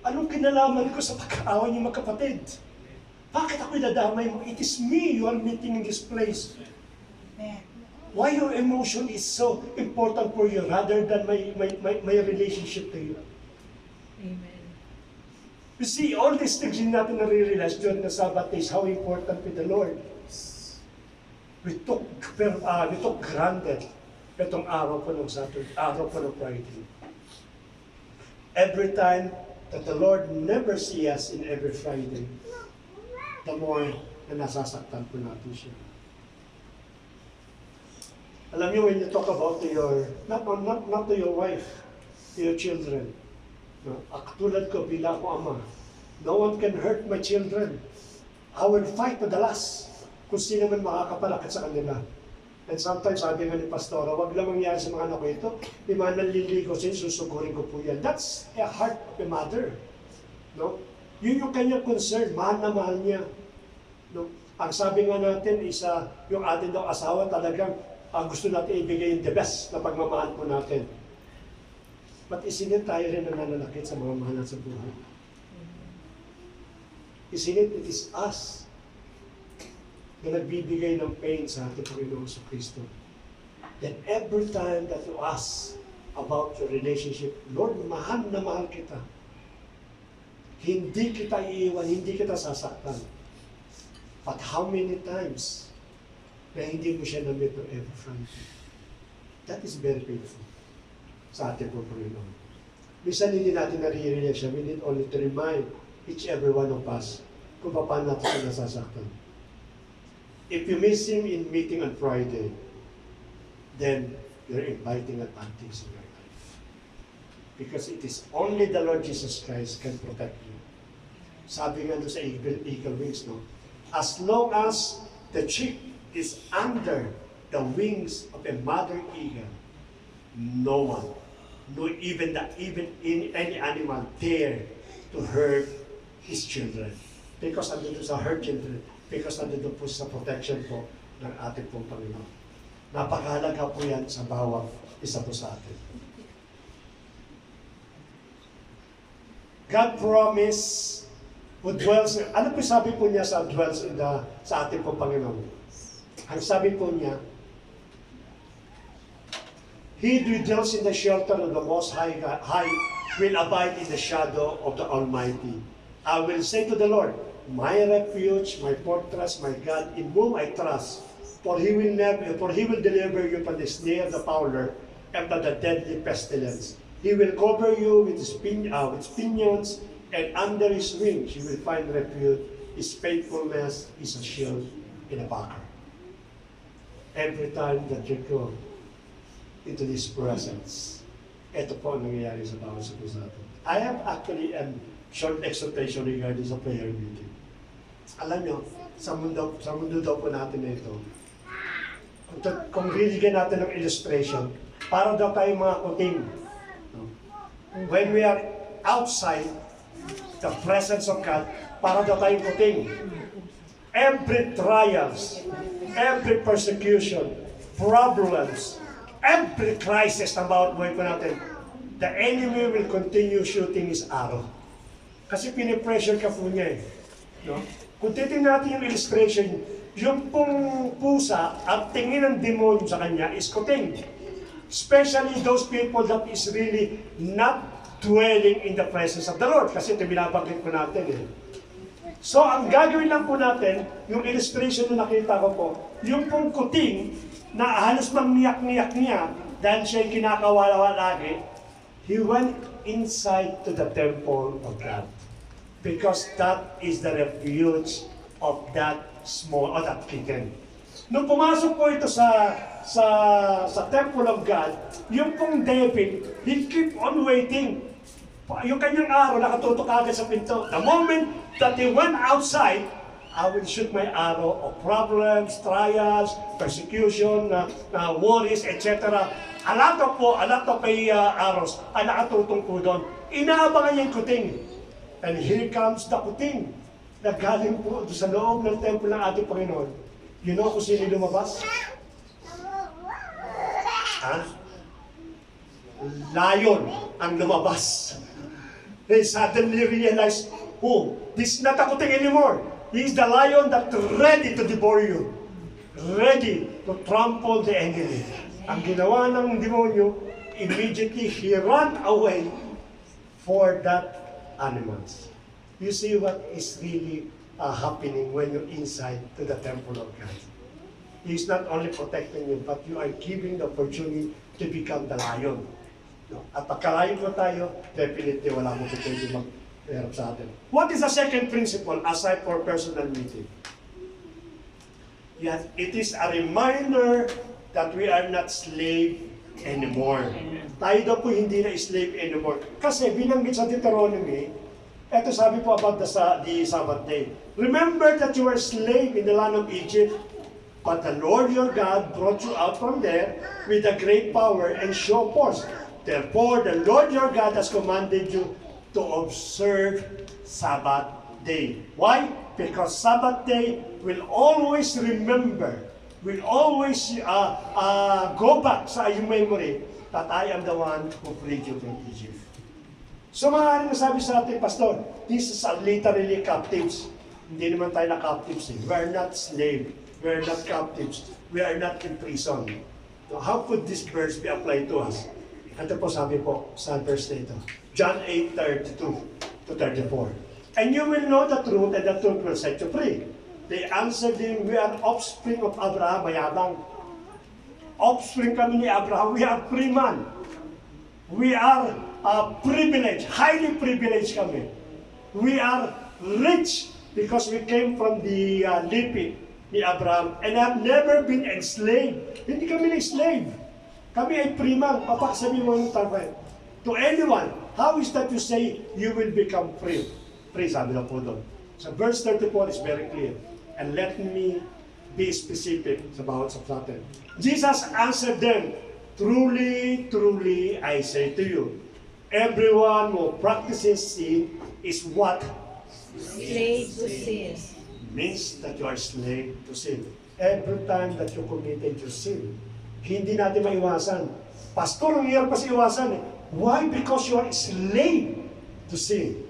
anong kinalaman ko sa pagkaaway niyo magkapatid? Bakit ako'y dadamay mo? It is me you are meeting in this place. Why your emotion is so important for you rather than my relationship to you? Amen. You see, all these things hindi natin nare-realize during the Sabbath days, how important with the Lord. We took granted itong araw po ng Saturday, araw po ng Friday. Every time that the Lord never see us in every Friday, the more na nasasaktan po natin siya. Alam niyo, when you talk about to your, not to your wife, to your children, no? Katulad ko, bila ko ama, no one can hurt my children. I will fight to the last kung sino man makakapalakit sa kanila. And sometimes, sabi nga ni Pastora, wag lang mangyari sa mga anak ko ito, di ba naliligo siya, susugurin ko po yan. That's a heart of a mother. No? Yun yung kanyang concern, mahal na mahal niya. No? Ang sabi nga natin, yung atin daw asawa talagang gusto natin ibigay yung the best na pagmamahal po natin. But isn't tayo rin ang nananakit sa mga mahal sa buhay? Isn't it is us na nagbibigay ng pain sa ating Panginoon sa Kristo? Then every time that you ask about your relationship, Lord, mahal na mahal kita. Hindi kita iiwan, hindi kita sasaktan. But how many times na hindi mo siya na-meet on every Friday? That is very painful sa ating Panginoon. Minsan hindi natin nare-realize siya. We need only to remind each every one of us kung paano natin siya nasasaktan. If you miss Him in meeting on Friday, then you're inviting a bad things in your life. Because it is only the Lord Jesus Christ can protect you. Sabi nga doon sa eagle wings, no? As long as the chick is under the wings of a mother eagle, no one, no even any animal dare to hurt his children. Because andito sa her children, because andito po sa protection po ng ating pong Panginoon. Napakahalaga po yan sa bawat isa po sa atin. God promised who dwells, ano po sabi po niya sa dwells sa ating pong Panginoon? Ang sabi po niya, He who dwells in the shelter of the Most High will abide in the shadow of the Almighty. I will say to the Lord, my refuge, my fortress, my God, in whom I trust. For He will deliver you from the snare of the fowler and from the deadly pestilence. He will cover you with pinions, and under His wings you will find refuge. His faithfulness is a shield and a buckler. Every time that you go into His presence, ito po ang nangyayari sa bawat sa natin. I have actually a short exhortation regarding sa prayer meeting. Alam nyo, sa mundo daw po natin na ito, kung riligyan natin ng illustration, para daw tayong mga kuting. When we are outside the presence of God, para daw tayong kuting. Every trials, every persecution, problems, every crisis na bawat buhay po natin, the enemy will continue shooting his arrow. Kasi pinipressure ka po niya eh. No? Kung titingnan natin yung illustration, yung pong pusa, ang tingin ng demonyo sa kanya is kuting. Especially those people that is really not dwelling in the presence of the Lord. Kasi ito binabanggit po natin eh. So, ang gagawin lang po natin, yung illustration na nakita ko po, yung pong kuting na halos mangniyak-niyak niya dahil siya'y kinakawala lagi, he went inside to the temple of God. Because that is the refuge of that that kitten. Nung pumasok po ito sa temple of God, yung pong David, he keep on waiting. Yung kanyang arrow nakatutok agad sa pinto. The moment that he went outside, I will shoot my arrow of problems, trials, persecution, worries, etc. A lot of arrows ay nakatutong po doon. Inaabangan niya yung kuting. And here comes the kuting. na galing po doon sa loob ng temple ng ating Panginoon. You know kung sino lumabas? Ha? Lion ang lumabas. They suddenly realized, oh, this is not a kuting anymore. He is the lion that ready to devour you. Ready to trample the enemy. Ang ginawa ng demonyo, immediately he ran away for that animals. You see what is really happening when you're inside to the temple of God. He's not only protecting you, but you are giving the opportunity to become the lion. No? At pagkalayo po tayo, definitely wala mo po pwede mag-erap sa atin. What is the second principle aside for personal meeting? Yes, it is a reminder that we are not slave anymore. Tayo daw po hindi na slave anymore. Kasi binanggit sa Deuteronomy, eto sabi po about the Sabbath day. Remember that you were slave in the land of Egypt, but the Lord your God brought you out from there with a great power and show force. Therefore, the Lord your God has commanded you to observe Sabbath day. Why? Because Sabbath day will always remember, will always go back sa iyong memory that I am the one who freed you from Egypt. So maaaring nasabi sa ating pastor, this is literally captives. Hindi naman tayo na captives. We are not slave. We are not captives. We are not in prison. So how could this verse be applied to us? Ito po sabi po sa verse na ito. John 8:32 to 34. And you will know the truth, and the truth will set you free. They answered him, we are offspring of Abraham, mayabang. Offspring kami ni Abraham, we are free man. We are privileged, highly privileged kami. We are rich because we came from the lipi ni Abraham and have never been enslaved. Hindi kami na-slave. Kami ay free man. Papaksabi mo ng tarpay. To anyone, how is that you say you will become free? Free, sabi na po doon. So verse 34 is very clear. And let me be specific sa bawat subsatin. Jesus answered them, truly, truly, I say to you, everyone who practices sin is what? Slave to sin. Means that you are slave to sin. Every time that you committed your sin, hindi natin maiwasan. Pastor, ang hirap kasi iwasan eh. Why? Because you are slave to sin.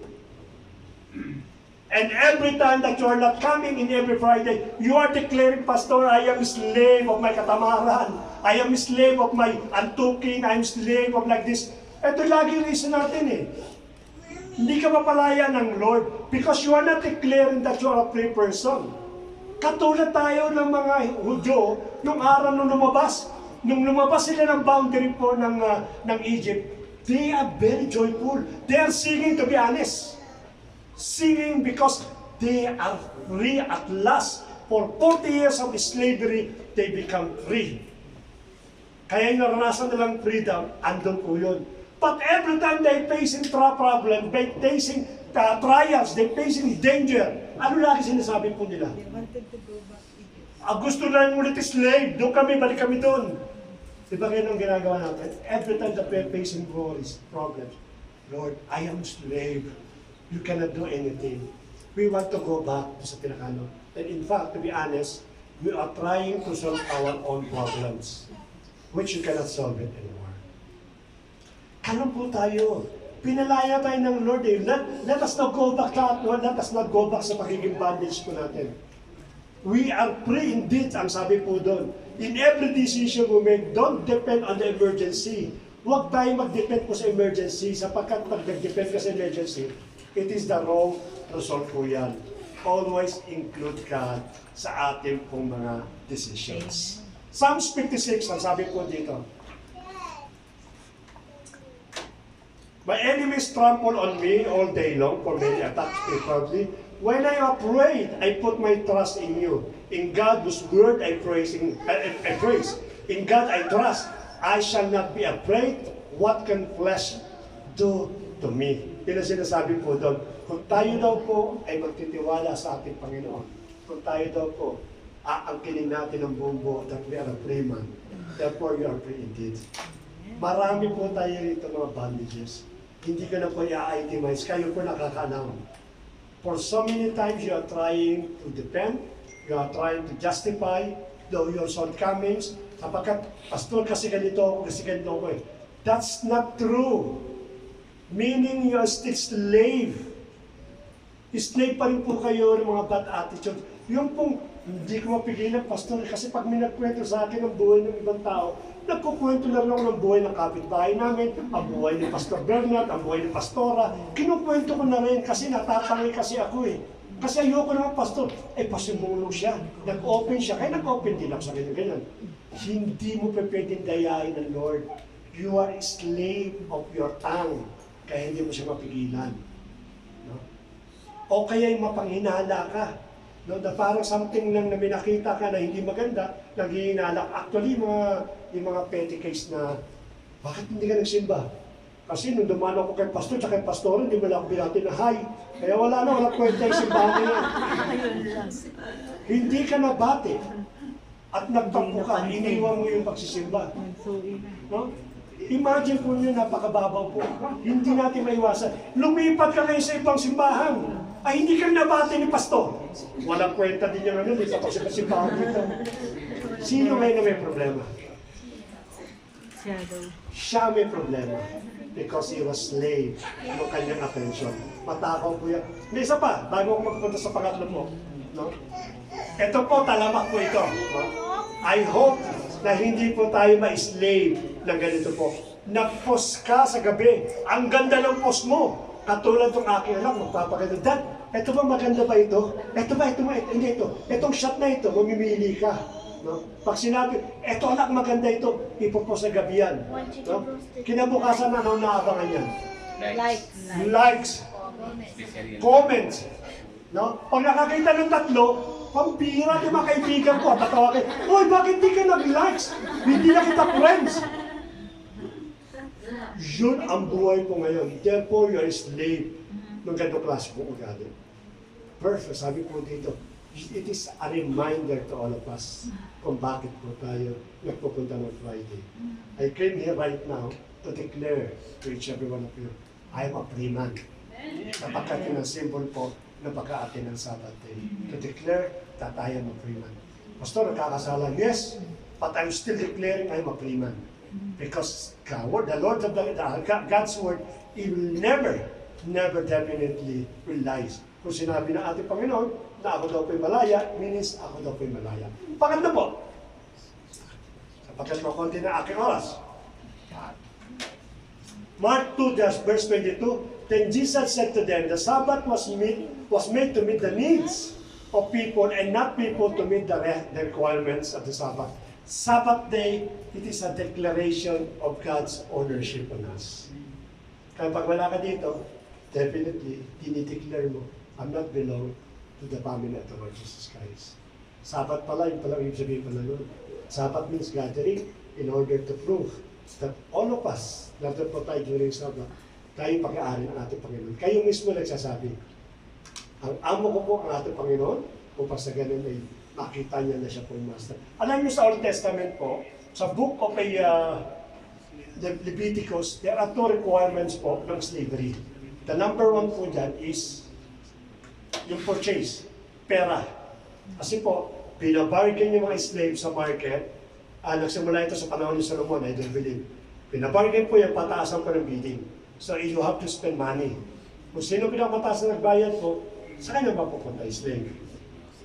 And every time that you are not coming in every Friday, you are declaring, Pastor, I am slave of my katamaran. I am slave of my antukin. I am slave of like this. Ito lagi yung reason natin eh. Hindi ka mapalaya ng Lord because you are not declaring that you are a free person. Katulad tayo ng mga Hudyo, nung araw nung lumabas sila ng boundary po ng Egypt, they are very joyful. They are singing, to be honest. Singing because they are free at last. For 40 years of slavery, they become free. Kaya yung naranasan nilang freedom, andun po yun. But every time they facing problem, they facing trials, they facing danger, ano lagi sinasabi po nila? They wanted to go back to Egypt. Gusto lang ulit slave, doon kami, balik kami doon. Diba ganyan ang ginagawa natin? Every time that we're facing worries, problems, Lord, I am slave. You cannot do anything. We want to go back to sa pinakano. And in fact, to be honest, we are trying to solve our own problems, which you cannot solve it anymore. Ano po tayo? Pinalaya tayo ng Lord eh. Let us not go back let us not go back sa pagiging bondage po natin. We are free indeed, ang sabi po doon. In every decision we make, don't depend on the emergency. Huwag tayo mag-depend po sa emergency, sapagkat pag nag-depend ka sa emergency, it is the wrong result po yan. Always include God sa ating pong mga decisions. Psalms 56, ang sabi po dito, my enemies trample on me all day long, for many attacks me proudly. When I am afraid, I put my trust in you. In God, whose word I praise. In God I trust. I shall not be afraid. What can flesh do to me? Yun ang sinasabi po doon. Kung tayo daw po ay magtitiwala sa ating Panginoon, kung tayo daw po aangkinin natin ang buong buo that we are a free man, therefore you are free indeed. Marami po tayo rito mga bondages. Hindi ka na po i-itemize. Kayo po nakakanaw. For so many times you are trying to defend, you are trying to justify your shortcomings, sapagkat, pastor, kasi ganito ako, kasi ganito ako eh. That's not true. Meaning you are still slave. Slave pa rin po kayo ng mga bad attitude. Yung pong, hindi ko mapigilan, pastor, kasi pag may nagkwento sa akin ang buhay ng ibang tao, nagkukwento na rin ako ng buhay ng kapitbahay namin, ang buhay ni Pastor Bernard, ang buhay ni Pastora. Kinukwento ko na rin kasi natatangay kasi ako eh. Kasi ayoko naman, pastor, pasimulong siya. Nag-open siya, kaya nag-open din ako sa ganyan. Hindi mo pwedeng dayain ng Lord. You are a slave of your tongue. Kaya hindi mo siya mapigilan. No? O kaya yung mapanghinala ka. No, na parang something lang na minakita ka na hindi maganda, naghihinala. Actually, yung mga petty case na, bakit hindi ka nagsimba? Kasi nung dumaan ako kay pastor, tsaka kay pastor, hindi mo lang ako binati na hi. Kaya wala kwenta yung simbahan niya. Hindi ka nabati. At nagtampo ka, iniwan mo yung pagsisimba. No? Imagine kung yun, napakababaw po. Hindi natin maiwasan. Lumipat ka ngayon sa ibang simbahan. Ay, hindi ka nabati ni pastor. Walang kwenta din yung ano, hindi ka pa sa simbahan dito. Sino ngayon na may problema? Siya may problema. Because he was slave ng kanyang attention. Matakaw po yan. May isa pa, bago ako magpunta sa pangatlo po. No? Ito po, talamak po ito. No? I hope na hindi po tayo ma-slave ng ganito po. Nag-post ka sa gabi. Ang ganda ng post mo. Katulad ng aking anak, magpapaganda. Dad, ito ba maganda ba ito? Ito ba, hindi ito. Itong shot na ito, mamimili ka. No? Pag sinabi, eto anak maganda ito, ipopost sa gabi yan. No? Kinabukasan na naabangan yan. Likes. Comments. No? Pag nakakita ng tatlo, pampira yung mga kaibigan ko, tatawagin, "Uy, bakit di ka nag-likes? Hindi na kita friends." Yun ang buhay po ngayon. Therefore, you're a slave ng ganito klase po ugali. First, sabi po dito, it is a reminder to all of us kung bakit po tayo nagpupunta ng Friday. I came here right now to declare to each every one of you, I am a free man. Kapagkat yun ang symbol po ng pagka-atin ng Sabbath day. To declare that I am a free man. Pastor, nagkakasala. Yes, but I'm still declaring I am a free man. Because God, the Lord of God's word, He will never definitely will lies. Kung sinabi ng ating Panginoon na ako daw po'y malaya, means ako daw po'y malaya. Pangatlo po, sapagkat makonti na aking oras. Mark 2, verse 22, then Jesus said to them, the Sabbath was made to meet the needs of people and not people to meet the requirements of the Sabbath. Sabbath day, it is a declaration of God's ownership on us. Kaya pag wala ka dito, definitely, dinideclare mo, I'm not belong to the family of the Lord Jesus Christ. Sabbath pala, yung palang ibig sabihin pala nun. Sabbath means gathering in order to prove that all of us, natin po tayo during Sabbath, tayo pag-aari ng ating Panginoon. Kayo mismo nagsasabi, ang amo ko po ang ating Panginoon, upang sa ganun ay makita niya na siya pong master. Alam niyo sa Old Testament po, sa book of Leviticus, there are two requirements po ng slavery. The number one po dyan is yung purchase, pera. Kasi po, binabargain yung mga slave sa market. Nagsimula ito sa panahon ni Solomon, I don't believe. Binabargain po yung pataasan po ng bidding. So you have to spend money. Kung sino pinapataas na nagbayad po, sa kanya mapupunta yung slave.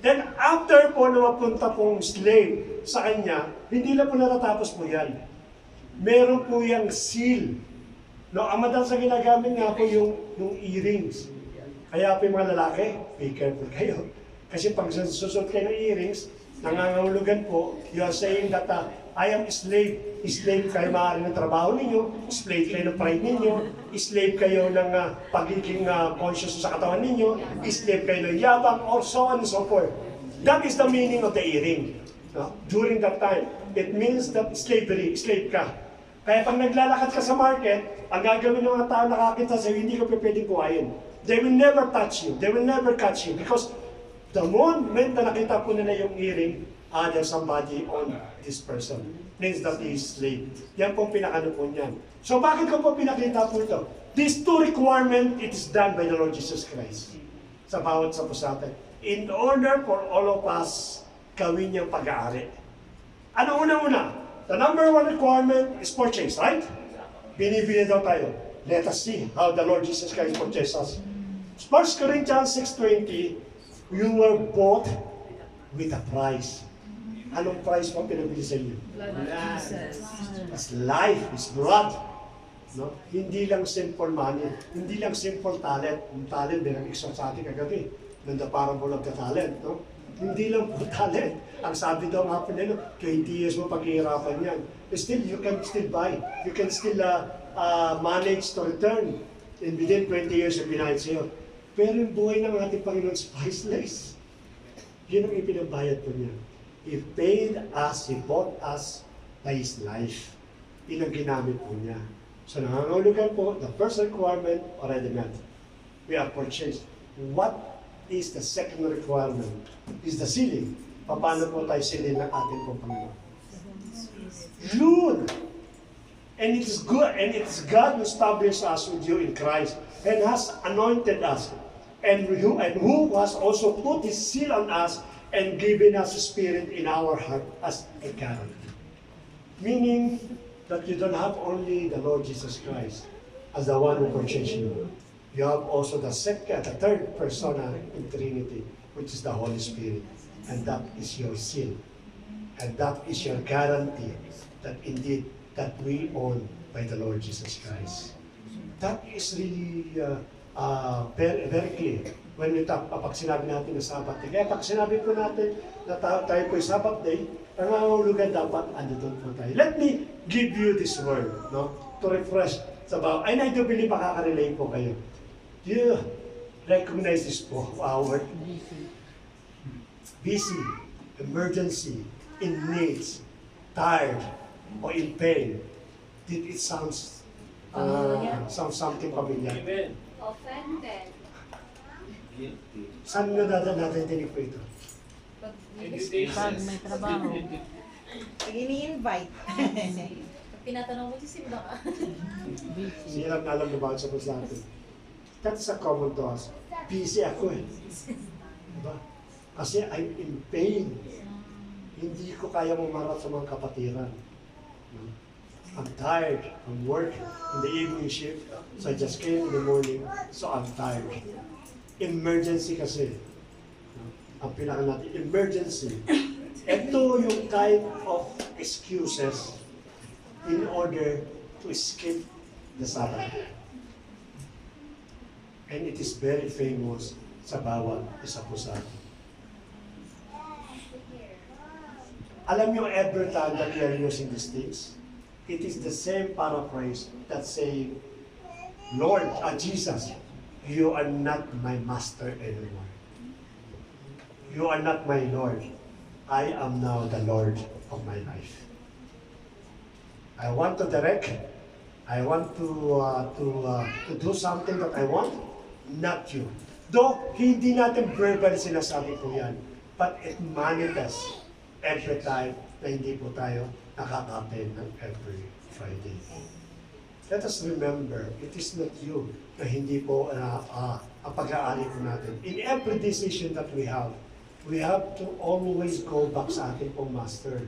Then after po na mapunta pong slave sa kanya, hindi lang po natatapos po yan. Meron po yung seal. No, ang madalas na ginagamit nga po yung earrings. Kaya po yung mga lalaki, be careful kayo. Kasi pag susot kayo ng earrings, nangangahulugan po, you are saying that I am slave. Slave kayo maaari ng trabaho ninyo, slave kayo ng pride ninyo, slave kayo ng pagiging conscious sa katawan ninyo, slave kayo ng yabang, or so on and so forth. That is the meaning of the earring. No? During that time, it means that slavery, slave ka. Kaya pag naglalakad ka sa market, ang gagawin ng mga tao nakakita sa'yo, hindi ka pwedeng kuhain. They will never touch you. They will never catch you. Because the moment na nakita po nila yung earring, there's somebody on this person. Means that he is slave. Yan po pinakano po niyan. So bakit ko po pinakita po ito? These two requirements, it is done by the Lord Jesus Christ. sa bawat sa atin. In order for all of us, gawin niyang pag-aari. Ano una-una? The number one requirement is purchase, right? Binibili daw tayo. Let us see how the Lord Jesus Christ purchased us. 1 Corinthians 6:20, you were bought with a price. Anong price mo pinabili sa inyo? Blood of Jesus. It's life, it's blood. No? Hindi lang simple money, hindi lang simple talent. Yung talent, binag-exhort sa atin kagabi. Nanda parang bulag ka talent, no? Hindi lang po talent. Ang sabi daw nga po nila, 20 years mo paghihirapan yan. Still, you can still buy. You can still manage to return. And within 20 years, yung binayad sa'yo. Pero yung buhay ng ating Panginoon is priceless. Yun ang ipinabayad po niya. He paid us, He bought us by His life. Yun ang ginamit po niya. So nangangahulugan po, the first requirement already met. We are purchased. What is the second requirement? Is the sealing. Paano po tayo sealing ng ating pong Panginoon? Yun! And it is good, and it is God who established us with you in Christ and has anointed us, and who has also put His seal on us and given us His Spirit in our heart as a guarantee. Meaning that you don't have only the Lord Jesus Christ as the one who purchased you. You have also the third persona in Trinity, which is the Holy Spirit. And that is your seal. And that is your guarantee that indeed that we own by the Lord Jesus Christ. That is really very, very clear when we talk, pag sinabi natin na Sabbath day. Kaya pag sinabi po natin na tayo po yung Sabbath day, ang nangangahulugan dapat andun po tayo. Let me give you this word, no? To refresh sa bawat. And I do believe makaka-relate po kayo. Do you recognize this po, word? Busy, emergency, in needs, tired, or in pain. Did it sounds something familiar? Amen. Offended. Guilty. Saan nga natin po ito? Pag Invitations. may trabaho. Pag ini-invite. Tinatanong mo si Simba ka. Silang alam na bawat sa natin. That's a common to us. Busy ako eh. Diba? Kasi I'm in pain. Hindi ko kaya mamarap sa mga kapatiran. I'm tired. I'm working in the evening shift. So I just came in the morning. So I'm tired. Emergency kasi. Ang pinaka natin, emergency. Ito yung type of excuses in order to escape the Sabbath. And it is very famous sa bawat isa po sa atin. Alam niyo, every time that we are using these things, it is the same paraphrase that saying, Lord, Jesus, you are not my master anymore. You are not my Lord. I am now the Lord of my life. I want to direct. I want to do something that I want, not you. Though, hindi natin verbal sinasabi po yan, but it manifests every time na hindi po tayo nakaka-attend ng every Friday. Let us remember, it is not you na hindi po ang pag-aari po natin. In every decision that we have to always go back sa ating pong master.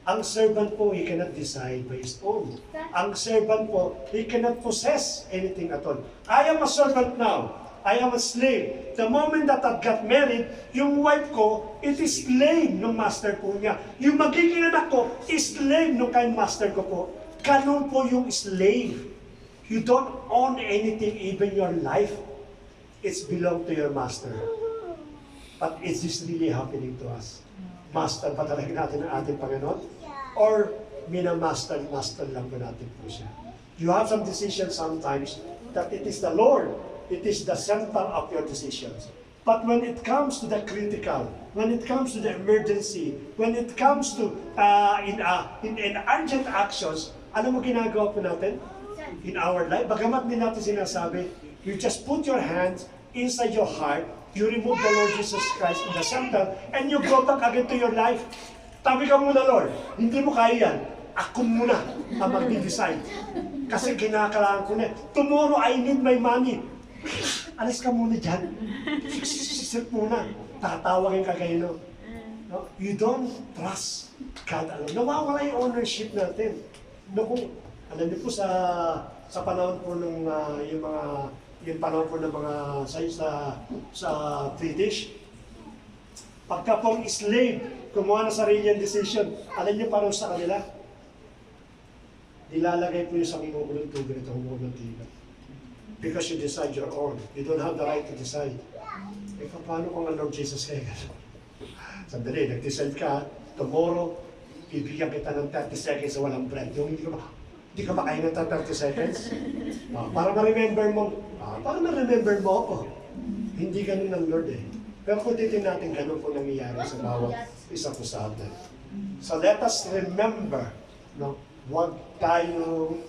Ang servant po, he cannot decide by his own. Ang servant po, he cannot possess anything at all. I am a servant now. I am a slave. The moment that I got married, yung wife ko, it is slave ng master po niya. Yung magiging anak ko, is slave ng kain master ko po. Ganun po yung slave. You don't own anything, even your life. It's belong to your master. But is this really happening to us? Master ba talaga natin ang ating Panginoon? Or minamaster lang ba natin po siya? You have some decisions sometimes that it is the Lord. It is the center of your decisions. But when it comes to the critical, when it comes to the emergency, when it comes to in urgent actions, alam mo ginagawa po natin in our life? Bagamat din natin sinasabi, you just put your hands inside your heart, you remove the Lord Jesus Christ in the center, and you go back again to your life. Tabi ka muna, Lord. Hindi mo kaya yan. Ako muna ang mag-decide. Kasi kinakailangan ko na. Tomorrow, I need my money. alis ka muna dyan. Sit muna. Tatawagin ka kayo, no? No? You don't trust God alone. Nawawala yung ownership natin. No, kung, alam niyo po sa panahon po ng yung panahon po ng mga sa British, pagka pong slave, kumuha ng sarili yung decision, alam niyo parang sa kanila, nilalagay po yung sa kumukulong tubig at humukulong tubig. Because you decide your own. You don't have the right to decide. Eh, paano kung ang Lord Jesus kayo gano'n? Sandali, nag-decide ka, tomorrow, bibigyan kita ng 30 seconds sa walang bread. Yung hindi ka makain ng 30 seconds. Para ma-remember mo ako. Hindi ganun ng Lord eh. Pero kung titin natin, ganun po nangyayari sa bawat isa po sa atin. So let us remember, no, huwag tayong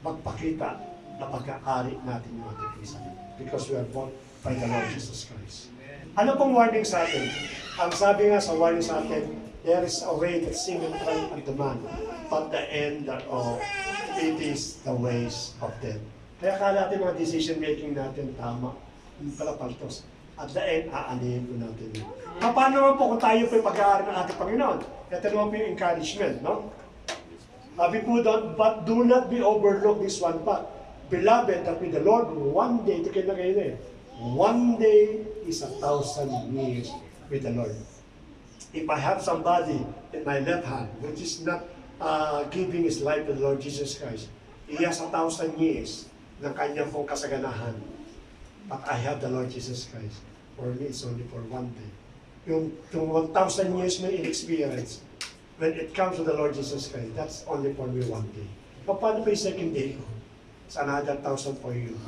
magpakita na pagkaari natin yung ating isa. Because we are born by the Lord Jesus Christ. Ano pong warning sa atin? Ang sabi nga sa warning sa atin, there is a way that seemeth right unto man, but the end thereof, it is the ways of death. Kaya kala natin mga decision making natin tama, hindi pala paltos. At the end, aanihin po natin yun. Paano naman po kung tayo po yung pag-aari ng ating Panginoon? Ito naman po yung encouragement, no? Sabi po doon, but do not be overlooked this one part. Beloved, that with the Lord, one day, ito kayo na kayo na eh. One day is 1,000 years with the Lord. If I have somebody in my left hand, which is not giving his life to the Lord Jesus Christ, he has 1,000 years ng kanyang pong kasaganahan. But I have the Lord Jesus Christ. For me, it's only for one day. Yung 1,000 years mo in-experience, when it comes to the Lord Jesus Christ, that's only for me one day. Paano pa yung second day ko? It's another 1,000 for you.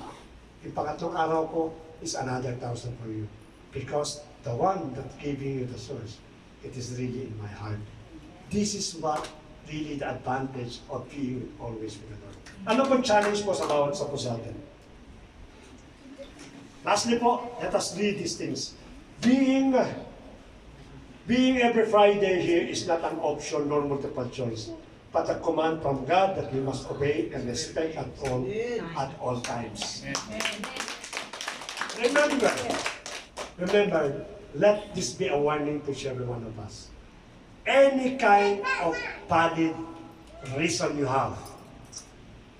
Yung pangatlong araw ko is another 1,000 for you. Because the one that giving you the source, it is really in my heart. This is what really the advantage of being always with the Lord. Ano pong challenge po sa bawat sa po sa atin? Lastly po, let us read these things. Being every Friday here is not an option nor multiple choice, but a command from God that we must obey and respect at all times. Remember, let this be a warning to every one of us. Any kind of valid reason you have,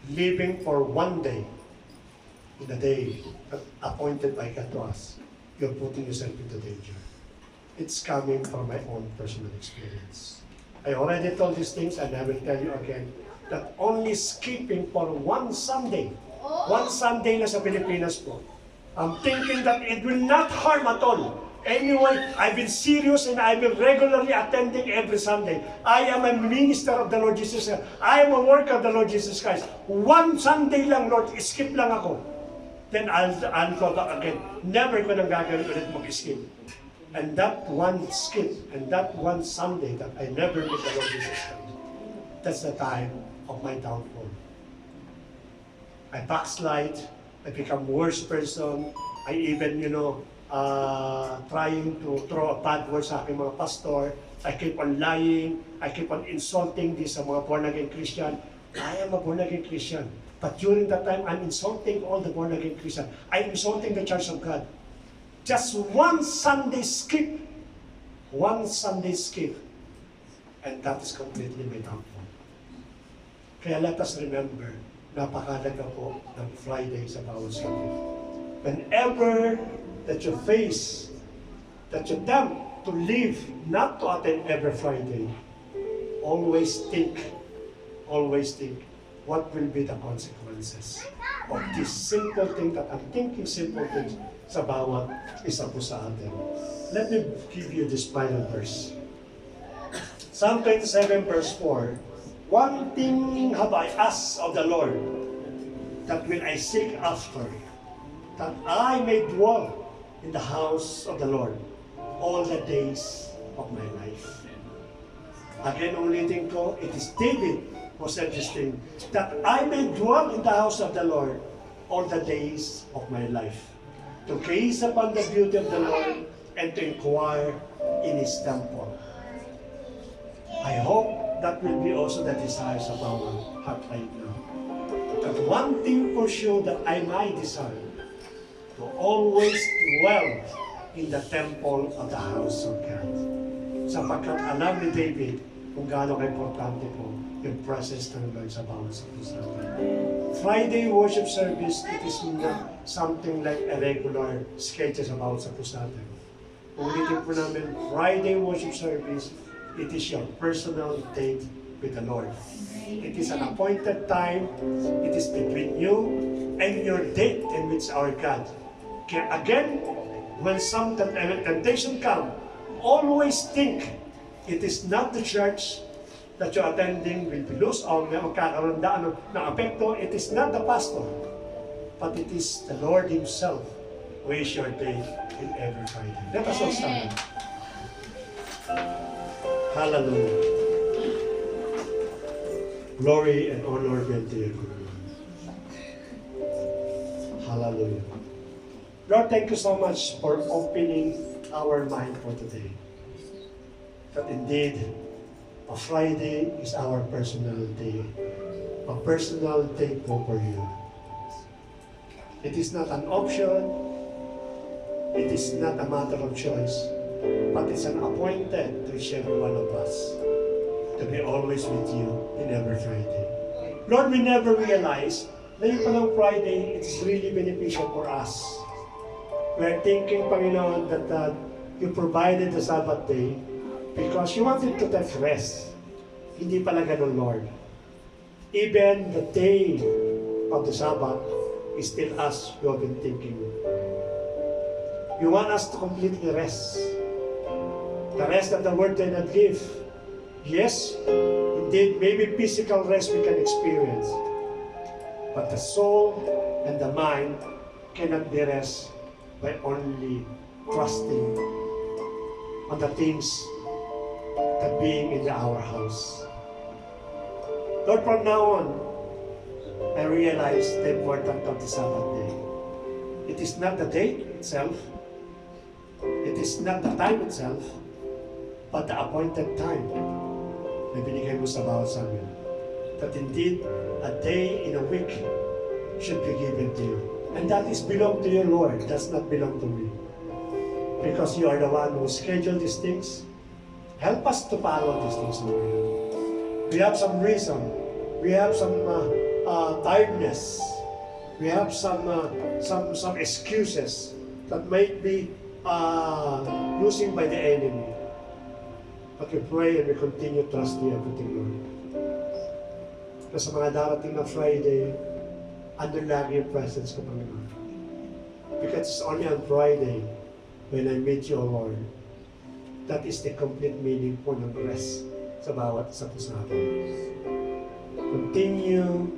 living for one day, in the day appointed by God to us, you're putting yourself into danger. It's coming from my own personal experience. I already told these things and I will tell you again that only skipping for one Sunday na sa Pilipinas po, I'm thinking that it will not harm at all. Anyway, I've been serious and I've been regularly attending every Sunday. I am a minister of the Lord Jesus Christ. I am a worker of the Lord Jesus Christ. One Sunday lang, Lord, skip lang ako. Then I'll go back again. Never ko nang gagawin ulit mag-skip. And that one skip, and that one Sunday that I never meet the Lord Jesus Christ, that's the time of my downfall. I backslide, I become worse person, I even, trying to throw a bad word sa aking mga pastor, I keep on lying, I keep on insulting this mga born-again Christian. I am a born-again Christian. But during that time, I'm insulting all the born-again Christian. I'm insulting the Church of God. Just one Sunday skip, and that is completely my downfall. Kaya let us remember, napakalaga po ng Friday sa bawat Sunday. Whenever that you face, that you attempt to live, not to attend every Friday, always think, what will be the consequences of this simple thing that I'm thinking simple things sa bawat isa po sa atin. Let me give you this final verse. Psalm 27 verse 4, one thing have I asked of the Lord, that will I seek after, that I may dwell in the house of the Lord all the days of my life. Again, ulitin ko, it is David who said this thing, that I may dwell in the house of the Lord all the days of my life, to gaze upon the beauty of the Lord and to inquire in His temple. I hope that will be also the desires of our heart right now. That one thing for sure that I might desire, to always dwell in the temple of the house of God. Sapagkat alam ni David kung gaano ka-importante po yung presence ng Lord sa bawat sa puso natin. Friday worship service, it is not something like a regular schedule sa bawat sa puso natin. Ulitin po namin, Friday worship service, it is your personal date with the Lord. It is an appointed time. It is between you and your date and with our God. Kaya again, when some temptation come, always think it is not the church that you're attending will be loose or magkakaroon ng apekto. It is not the pastor, but it is the Lord Himself who is your day in every Friday. Let us all stand. Hallelujah. Glory and honor be unto you. Hallelujah. Lord, thank you so much for opening our mind for today. That indeed, a Friday is our personal day. A personal day for you. It is not an option. It is not a matter of choice. But it's an appointed to each every one of us to be always with you in every Friday. Lord, we never realize na yung palang Friday, it's really beneficial for us. We're thinking, Panginoon, that you provided the Sabbath day because you wanted to take rest. Hindi pala ganun, Lord. Even the day of the Sabbath is still us who have been thinking. You want us to completely rest. The rest that the Word did not give. Yes, indeed, maybe physical rest we can experience. But the soul and the mind cannot be rest by only trusting on the things that being in our house. Lord, from now on, I realize the importance of the Sabbath day. It is not the date itself, it is not the time itself, but the appointed time na binigay mo sa bawat sa amin. That indeed, a day in a week should be given to you. And that is belong to you, Lord. Does not belong to me. Because you are the one who scheduled these things. Help us to follow these things, Lord. We have some reason. We have some tiredness. We have some excuses that might be used by the enemy. But we pray and we continue trusting everything, Lord. Kasi sa mga darating na Friday, andun lagi yung presence ko, Panginoon. Because it's only on Friday when I meet you, Lord. That is the complete meaning po ng rest sa bawat isa po sa atin. Continue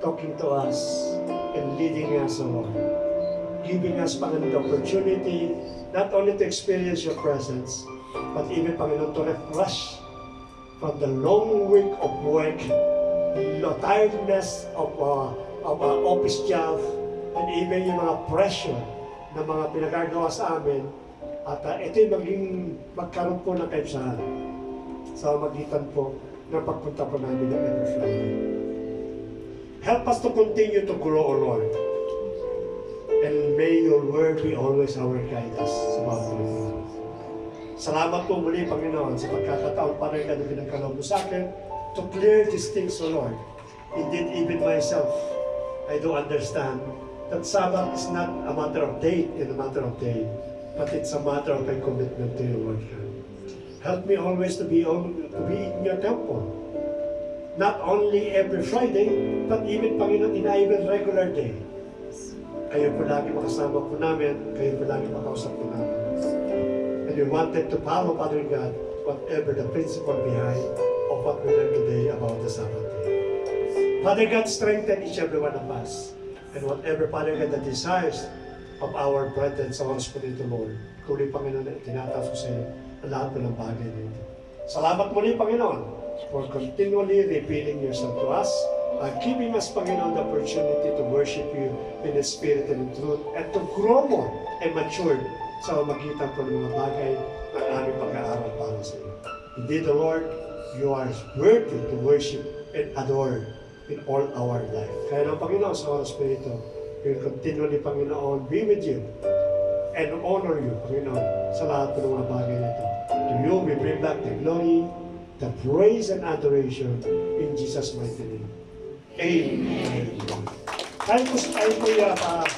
talking to us and leading us, O Lord. Giving us, Panginoon, the opportunity not only to experience your presence, but even, Panginoon, to refresh from the long week of work, the tiredness of office job, and even yung mga pressure na mga pinagagawa sa amin. At ito'y magkaroon po ng kaibsahan sa magitan po ng pagpunta po namin ng every Friday. Help us to continue to grow, O Lord. And may your word be always our guidance sa bawat mga. Salamat po muli, Panginoon, sa pagkakataon pa rin na pinagkaloob mo sa akin to clear these things, O Lord. Indeed, even myself, I do understand that Sabbath is not a matter of date and a matter of day, but it's a matter of my commitment to you, Lord God. Help me always to be in your temple. Not only every Friday, but even, Panginoon, in even regular day. Kayo po lagi makasama po namin, kayo po lagi makausap po namin. And we wanted to follow, Father God, whatever the principle behind of what we learned today about the Sabbath day. Father God, strengthen each every one of us. And whatever, Father God, the desires of our brethren sa oras po nito, Lord. Tuloy, Panginoon, na itinataas ko sa iyo ang lahat po ng bagay nito. Salamat muli, Panginoon, for continually revealing yourself to us, giving us, Panginoon, the opportunity to worship you in the spirit and in truth, and to grow more and mature sa magitan po ng mga bagay ng aming pag-aaral para sa iyo. Indeed, the Lord, you are worthy to worship and adore in all our life. Kaya ng Panginoon, sa oras po ito, will continually, Panginoon, be with you and honor you, Panginoon, sa lahat po ng mga bagay na ito. To you, we bring back the glory, the praise and adoration in Jesus' mighty name. Amen. Tayo po